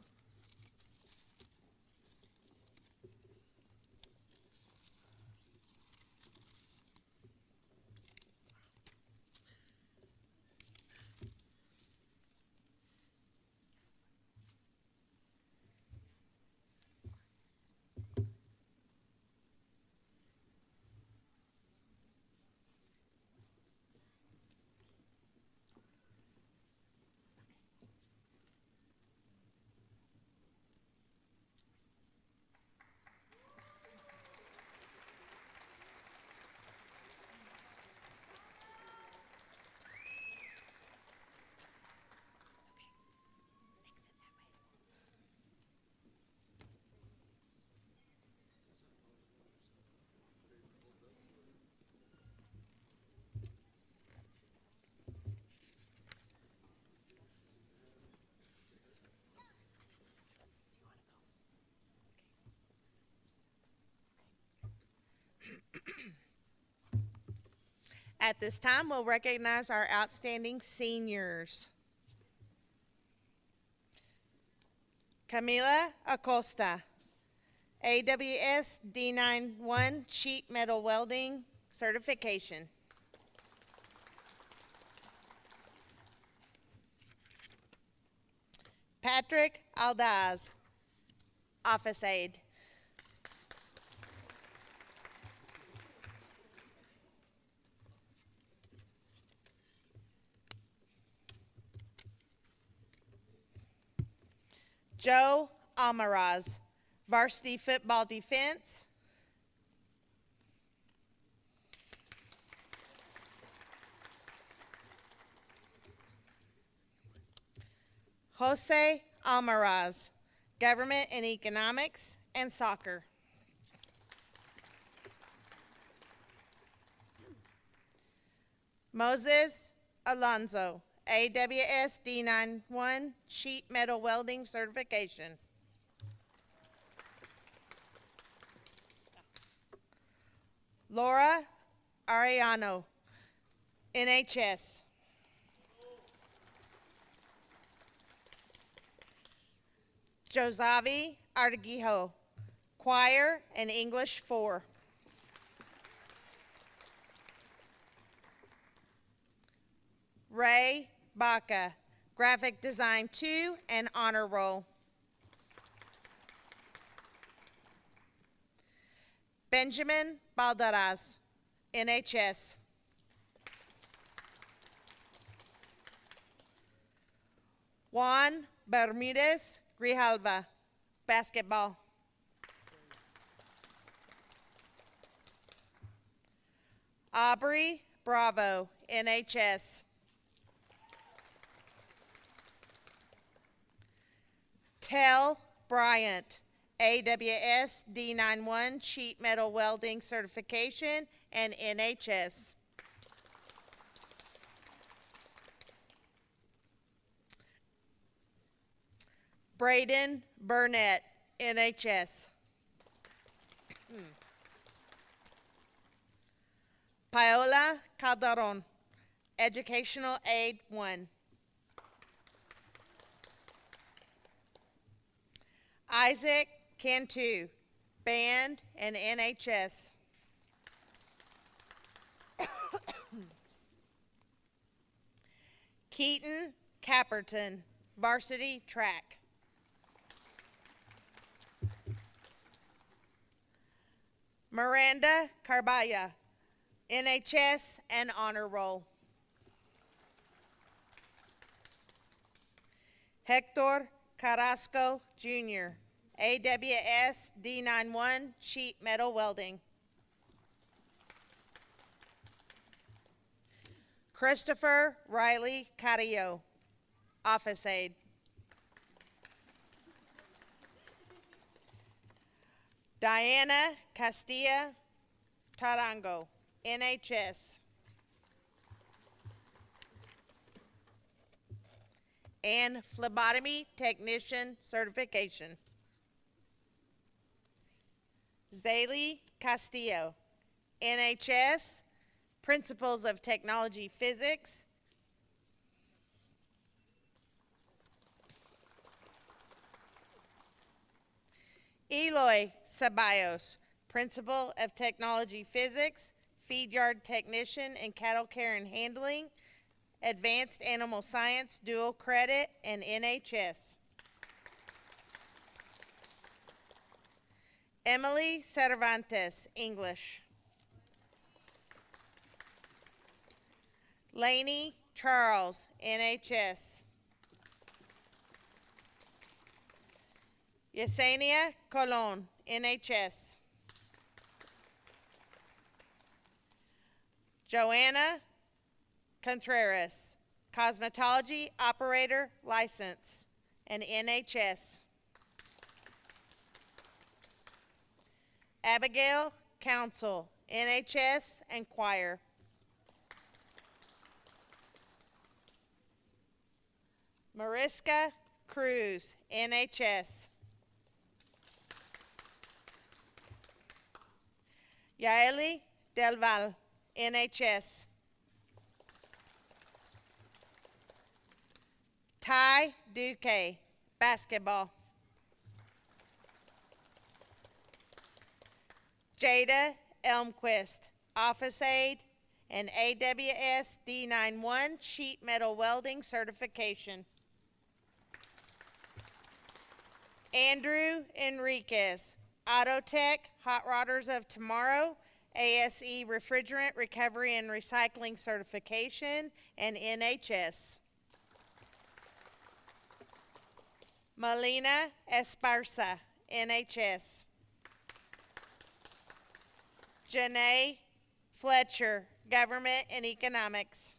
At this time, we'll recognize our outstanding seniors. Camila Acosta, AWS D91 Sheet Metal Welding Certification. Patrick Aldaz, Office Aide. Joe Almaraz, Varsity Football Defense. Jose Almaraz, Government and Economics and Soccer. Moses Alonso, AWS D91 Sheet Metal Welding Certification. Laura Ariano, NHS. Josavi Artigijo, Choir and English 4. Ray Baca, Graphic Design 2 and Honor Roll. Benjamin Balderas, NHS. Juan Bermudez Grijalva, Basketball. Aubrey Bravo, NHS. Tell Bryant, AWS D91 Sheet Metal Welding Certification and NHS. Braden Burnett, NHS. Paola Calderon, Educational Aid 1. Isaac Cantu, Band and NHS. Keaton Capperton, Varsity Track. Miranda Carbaya, NHS and Honor Roll. Hector Carrasco Jr., AWS D91 Sheet Metal Welding. Christopher Riley Carrillo, Office Aide. Diana Castilla Tarango, NHS. And Phlebotomy Technician Certification. Zaylee Castillo, NHS, Principles of Technology Physics. Eloy Ceballos, Principal of Technology Physics, Feed Yard Technician in Cattle Care and Handling, Advanced Animal Science, Dual Credit, and NHS. Emily Cervantes, English. Laney Charles, NHS. Yesenia Colon, NHS. Joanna Contreras, Cosmetology Operator License, and NHS. Abigail Council, NHS and Choir. Mariska Cruz, NHS. Yaeli Del Val, NHS. Kai Duque, basketball. Jada Elmquist, office aide, and AWS D91 sheet metal welding certification. Andrew Enriquez, Autotech, Hot Rodders of Tomorrow, ASE Refrigerant Recovery and Recycling Certification, and NHS. Melina Esparza, NHS. Janae Fletcher, Government and Economics.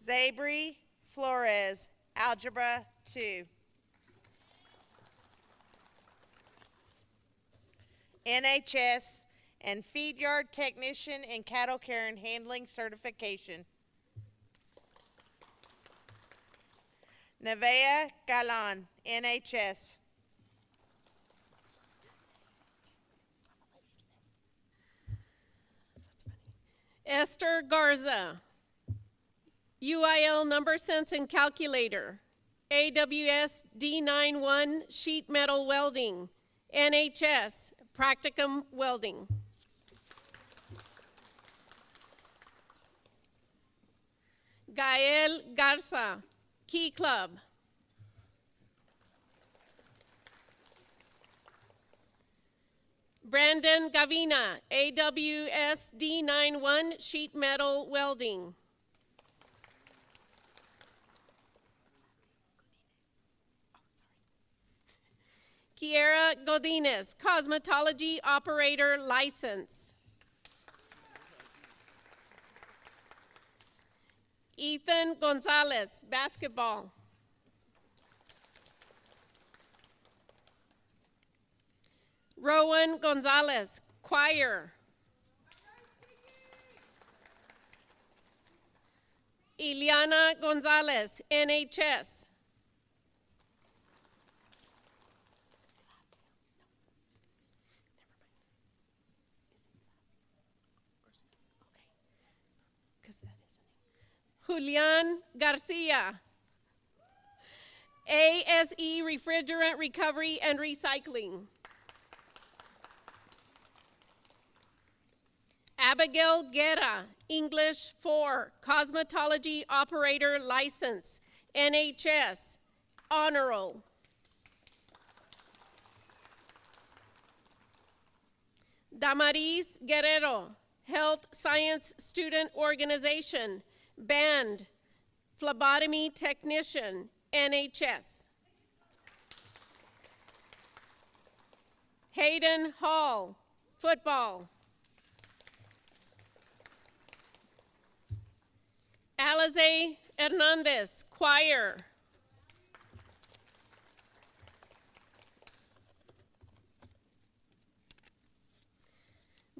Zabri Flores, Algebra 2. NHS and Feed Yard Technician and Cattle Care and Handling Certification. Nevea Galan, NHS. Esther Garza, UIL Number Sense and Calculator, AWS D91 Sheet Metal Welding, NHS Practicum Welding. Gael Garza, Key Club. Brandon Gavina, AWS D91 Sheet Metal Welding. Kiera Godinez, Cosmetology Operator License. Ethan Gonzalez, Basketball. Rowan Gonzalez, Choir. Ileana Gonzalez, NHS. Julian Garcia, ASE Refrigerant Recovery and Recycling. Abigail Guerra, English 4, Cosmetology Operator License, NHS, Honor Roll. Damaris Guerrero, Health Science Student Organization, Band, Phlebotomy Technician, NHS. Hayden Hall, Football. Alize Hernandez, Choir.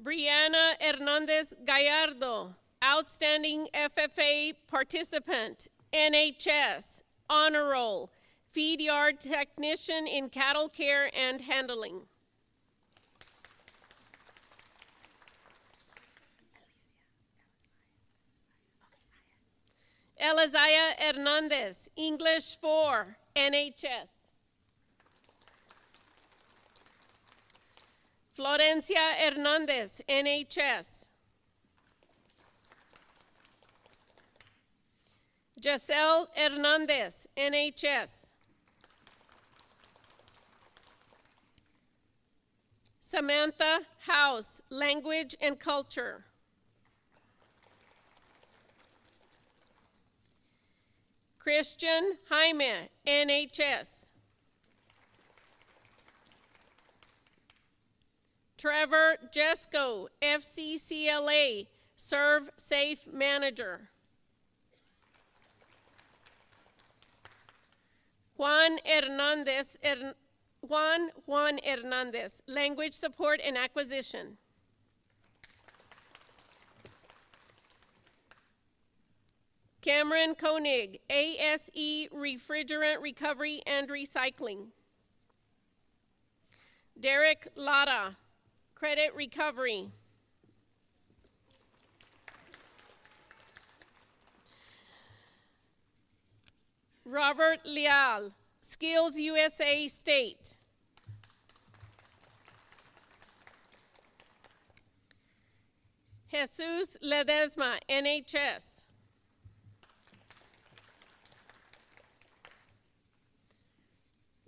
Brianna Hernandez Gallardo, Outstanding FFA Participant, NHS, Honor Roll, Feed Yard Technician in Cattle Care and Handling. Elizaya Hernandez, English 4, NHS. Florencia Hernandez, NHS. Giselle Hernandez, NHS. Samantha House, Language and Culture. Christian Jaime, NHS. Trevor Jesco, FCCLA, Serve Safe Manager. Juan Hernandez, Language Support and Acquisition. Cameron Koenig, ASE Refrigerant Recovery and Recycling. Derek Lara, Credit Recovery. Robert Leal, Skills USA State. Jesus Ledesma, NHS.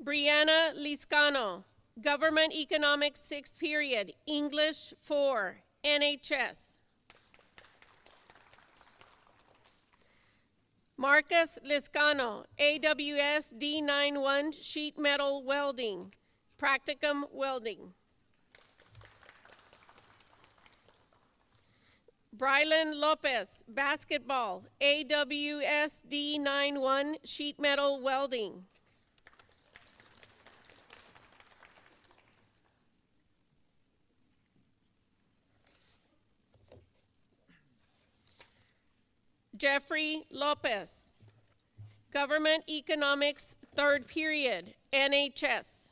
Brianna Liscano, Government Economics 6th Period, English 4, NHS. Marcus Liscano, AWS D91 Sheet Metal Welding, Practicum Welding. Brylan Lopez, Basketball, AWS D91 Sheet Metal Welding. Jeffrey Lopez, Government Economics 3rd Period, NHS.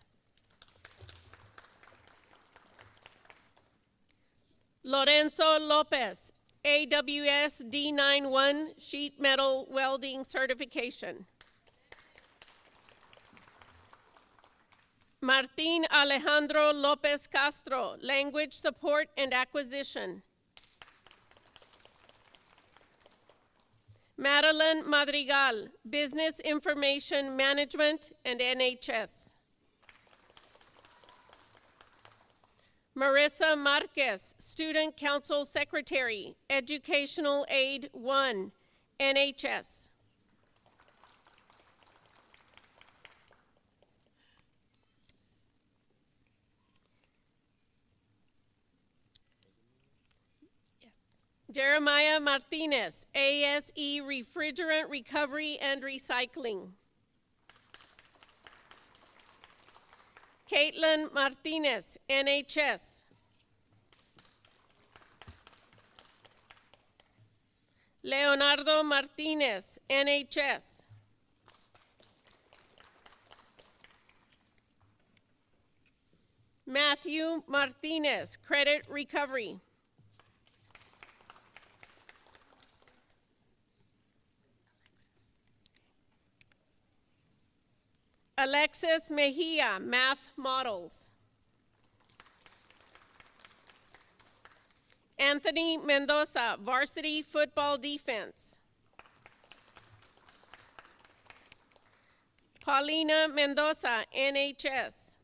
Lorenzo Lopez, AWS D91 Sheet Metal Welding Certification. Martin Alejandro Lopez Castro, Language Support and Acquisition. Madeline Madrigal, Business Information Management and NHS. Marissa Marquez, Student Council Secretary, Educational Aid 1, NHS. Jeremiah Martinez, ASE Refrigerant Recovery and Recycling. Caitlin Martinez, NHS. Leonardo Martinez, NHS. Matthew Martinez, Credit Recovery. Alexis Mejia, Math Models. Anthony Mendoza, Varsity Football Defense. Paulina Mendoza, NHS.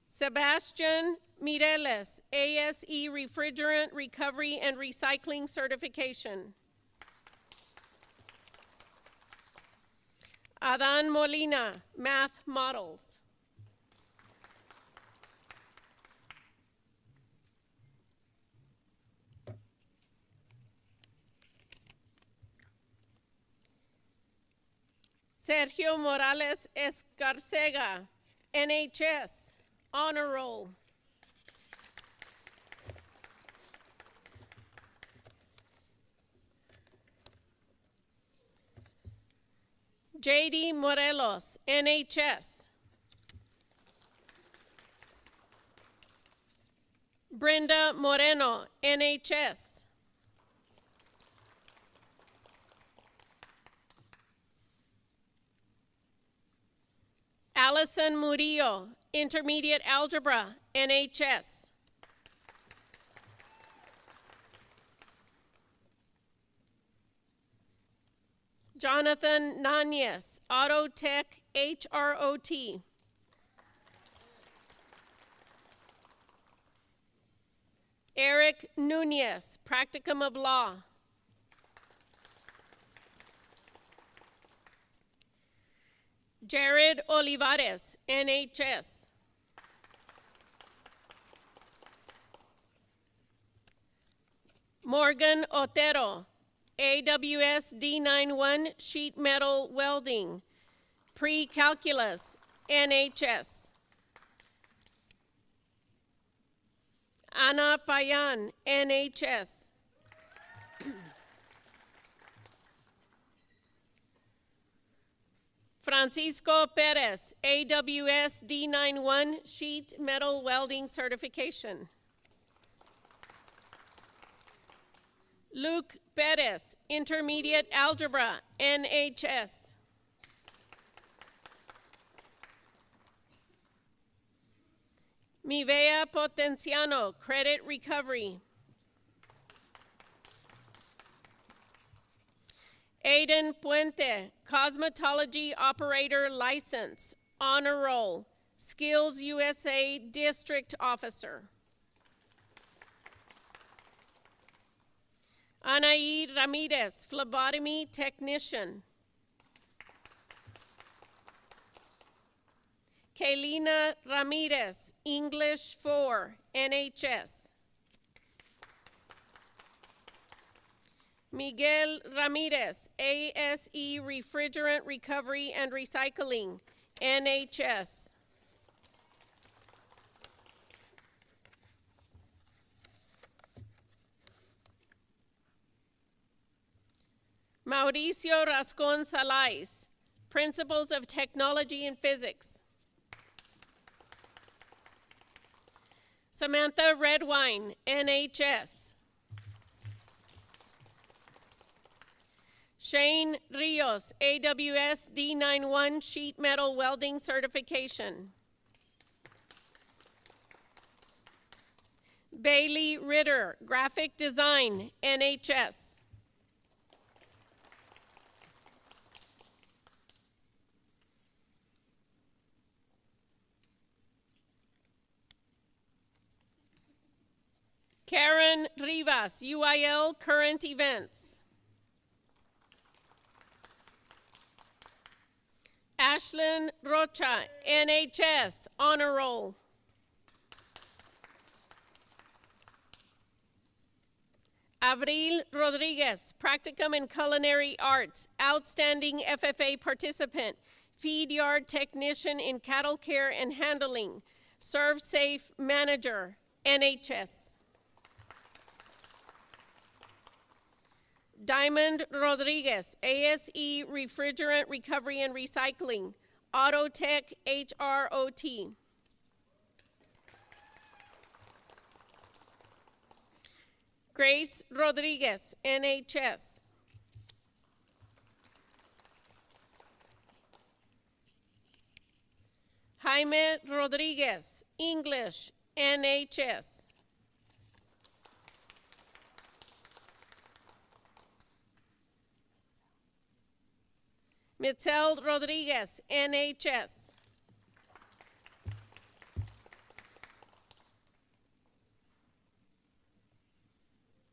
Sebastian Mireles, ASE Refrigerant Recovery and Recycling Certification. Adan Molina, Math Models. Sergio Morales Escarcega, NHS, Honor Roll. J.D. Morelos, NHS. Brenda Moreno, NHS. Allison Murillo, Intermediate Algebra, NHS. Jonathan Nunez, Auto Tech, HROT. Eric Nunez, Practicum of Law. Jared Olivares, NHS. Morgan Otero, AWS D91 Sheet Metal Welding, Pre-Calculus, NHS. Ana Payan, NHS. Francisco Perez, AWS D91 Sheet Metal Welding Certification. Luke Perez, Intermediate Algebra, NHS. Mivea Potenciano, Credit Recovery. Aiden Puente, Cosmetology Operator License, Honor Roll, Skills USA District Officer. Anaí Ramirez, Phlebotomy Technician. Kaylina Ramirez, English 4, NHS. Miguel Ramirez, ASE Refrigerant Recovery and Recycling, NHS. Mauricio Rascon Salais, Principles of Technology and Physics. Samantha Redwine, NHS. Shane Rios, AWS D91 Sheet Metal Welding Certification. Bailey Ritter, Graphic Design, NHS. Karen Rivas, UIL Current Events. Ashlyn Rocha, NHS, Honor Roll. Avril Rodriguez, Practicum in Culinary Arts, Outstanding FFA Participant, Feed Yard Technician in Cattle Care and Handling, Serve Safe Manager, NHS. Diamond Rodriguez, ASE Refrigerant Recovery and Recycling, Autotech HROT. Grace Rodriguez, NHS. Jaime Rodriguez, English, NHS. Mitzel Rodriguez, NHS.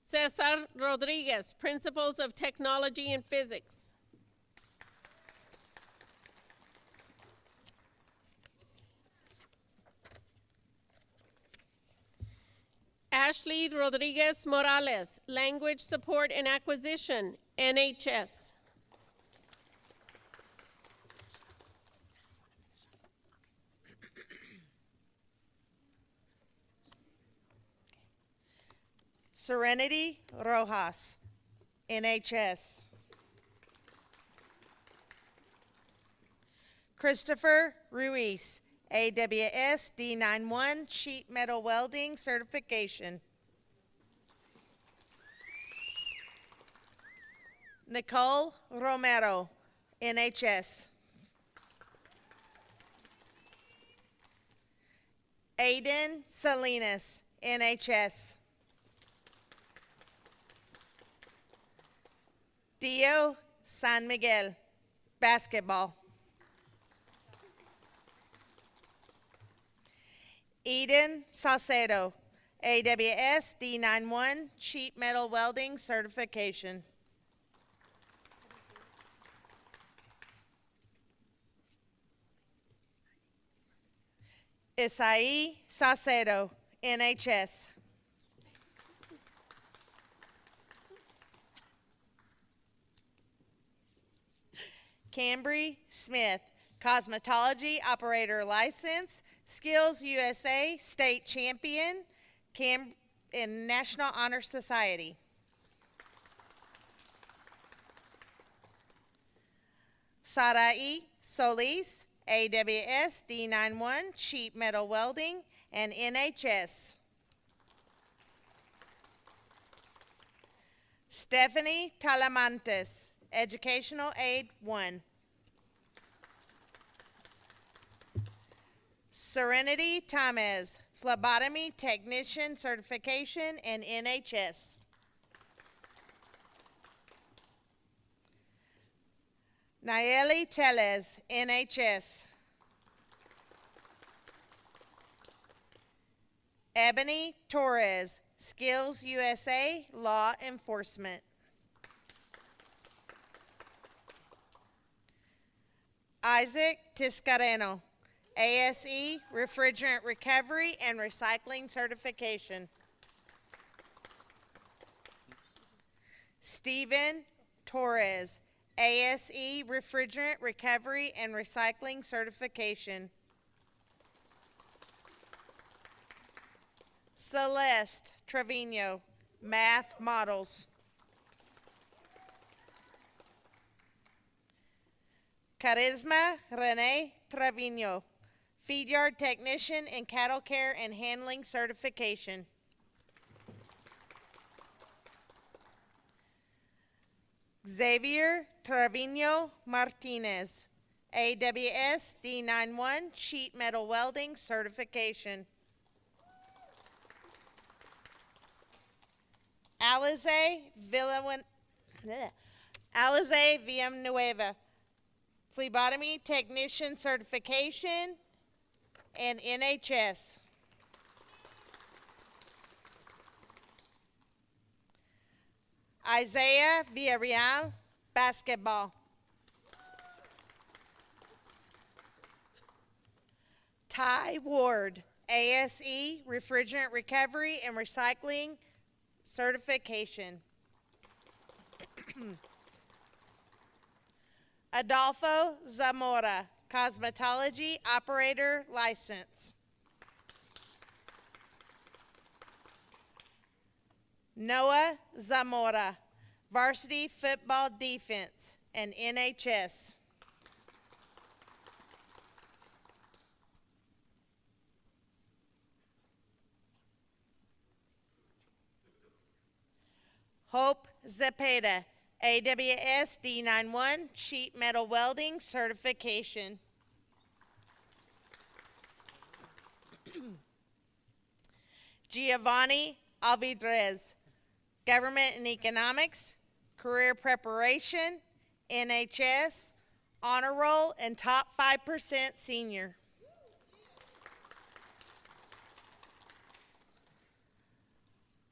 Cesar Rodriguez, Principles of Technology and Physics. Ashley Rodriguez Morales, Language Support and Acquisition, NHS. Serenity Rojas, NHS. Christopher Ruiz, AWS D91 Sheet Metal Welding Certification. Nicole Romero, NHS. Aiden Salinas, NHS. Dio San Miguel, basketball. Eden Salcedo, AWS D91 Sheet Metal Welding Certification. Isai Salcedo, NHS. Cambry Smith, Cosmetology Operator License, Skills USA State Champion, in National Honor Society. Sarai Solis, AWS D91 Sheet Metal Welding, and NHS. Stephanie Talamantes, Educational Aid 1. Serenity Tamez, Phlebotomy Technician Certification and NHS. Nayeli Tellez, NHS. Ebony Torres, Skills USA, Law Enforcement. Isaac Tiscareno, ASE, Refrigerant Recovery and Recycling Certification. Stephen Torres, ASE, Refrigerant Recovery and Recycling Certification. Celeste Trevino, Math Models. Charisma Rene Trevino, Feed Yard Technician in Cattle Care and Handling Certification. Xavier Trevino Martinez, AWS D91 Sheet Metal Welding Certification. Alize Villanueva, Phlebotomy Technician Certification and NHS. Isaiah Villarreal, Basketball. Ty Ward, ASE, Refrigerant Recovery and Recycling Certification. Adolfo Zamora, Cosmetology Operator License. Noah Zamora, Varsity Football Defense and NHS. Hope Zepeda, AWS D91 Sheet Metal Welding Certification. Giovanni Alvidrez, Government and Economics, Career Preparation, NHS, Honor Roll, and Top 5% Senior.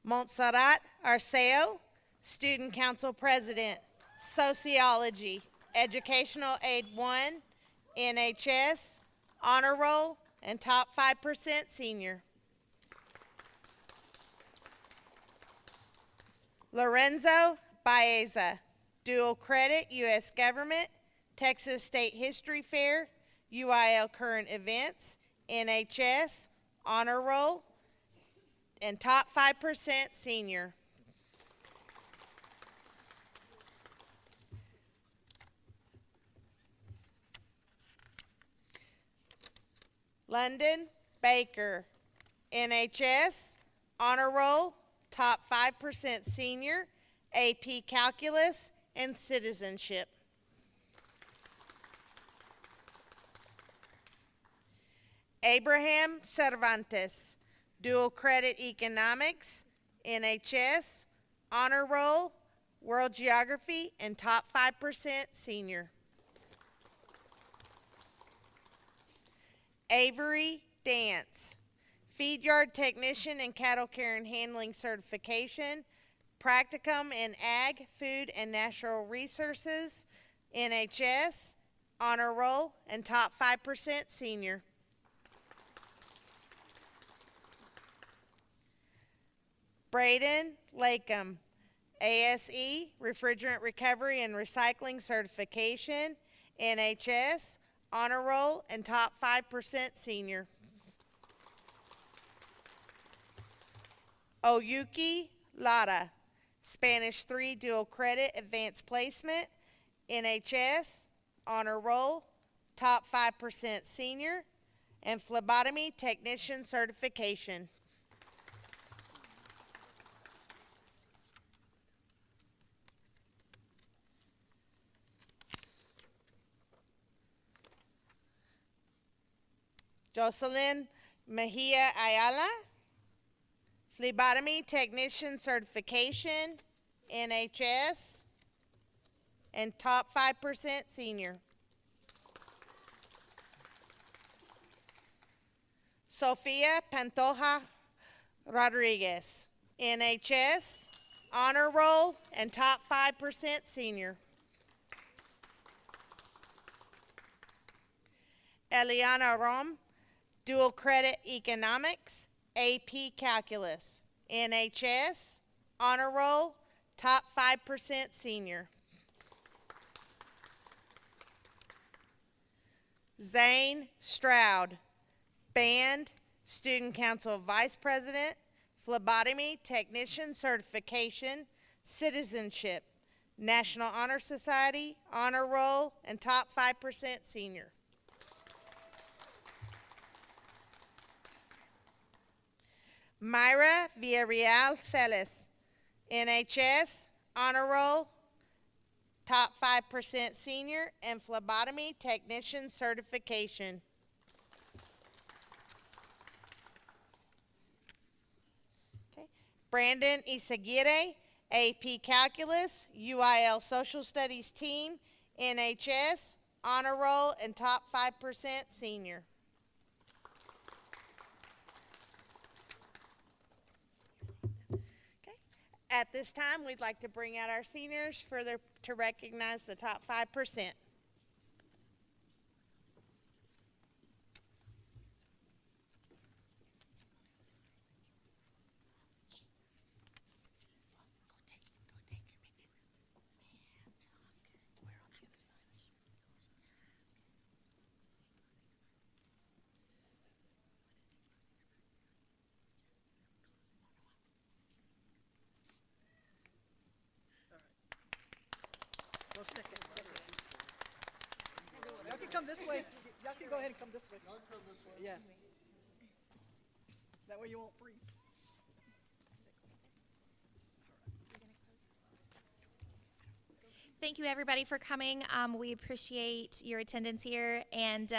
Montserrat Arceo, Student Council President, Sociology, Educational Aid 1, NHS, Honor Roll, and Top 5% Senior. Lorenzo Baeza, Dual Credit, U.S. Government, Texas State History Fair, UIL Current Events, NHS, Honor Roll, and Top 5% Senior. London Baker, NHS, Honor Roll, Top 5% Senior, AP Calculus, and Citizenship. Abraham Cervantes, Dual Credit Economics, NHS, Honor Roll, World Geography, and Top 5% Senior. Avery Dance, Feed Yard Technician and Cattle Care and Handling Certification, Practicum in Ag, Food, and Natural Resources, NHS, Honor Roll, and Top 5% Senior. Braden Lakem, ASE, Refrigerant Recovery and Recycling Certification, NHS, Honor Roll, and Top 5% Senior. Oyuki Lara, Spanish 3 Dual Credit Advanced Placement, NHS, Honor Roll, Top 5% Senior, and Phlebotomy Technician Certification. Jocelyn Mejia Ayala, phlebotomy technician certification, NHS, and top 5% senior. Sofia Pantoja Rodriguez, NHS, honor roll, and top 5% senior. Eliana Rom, dual credit economics, AP calculus, NHS, honor roll, top 5% senior. Zane Stroud, band, student council vice president, phlebotomy technician certification, citizenship, National Honor Society, honor roll, and top 5% senior. Myra Villarreal Celis, NHS, honor roll, top 5% senior, and phlebotomy technician certification. Okay. Brandon Isaguirre, AP Calculus, UIL Social Studies team, NHS, honor roll, and top 5% senior. At this time, we'd like to bring out our seniors to recognize the top 5%. Go second. Y'all can come this way. Y'all can go ahead and come this way. Y'all come this way. Yeah. That way you won't freeze. Thank you, everybody, for coming. We appreciate your attendance here, and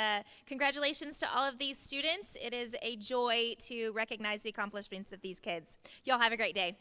congratulations to all of these students. It is a joy to recognize the accomplishments of these kids. Y'all have a great day.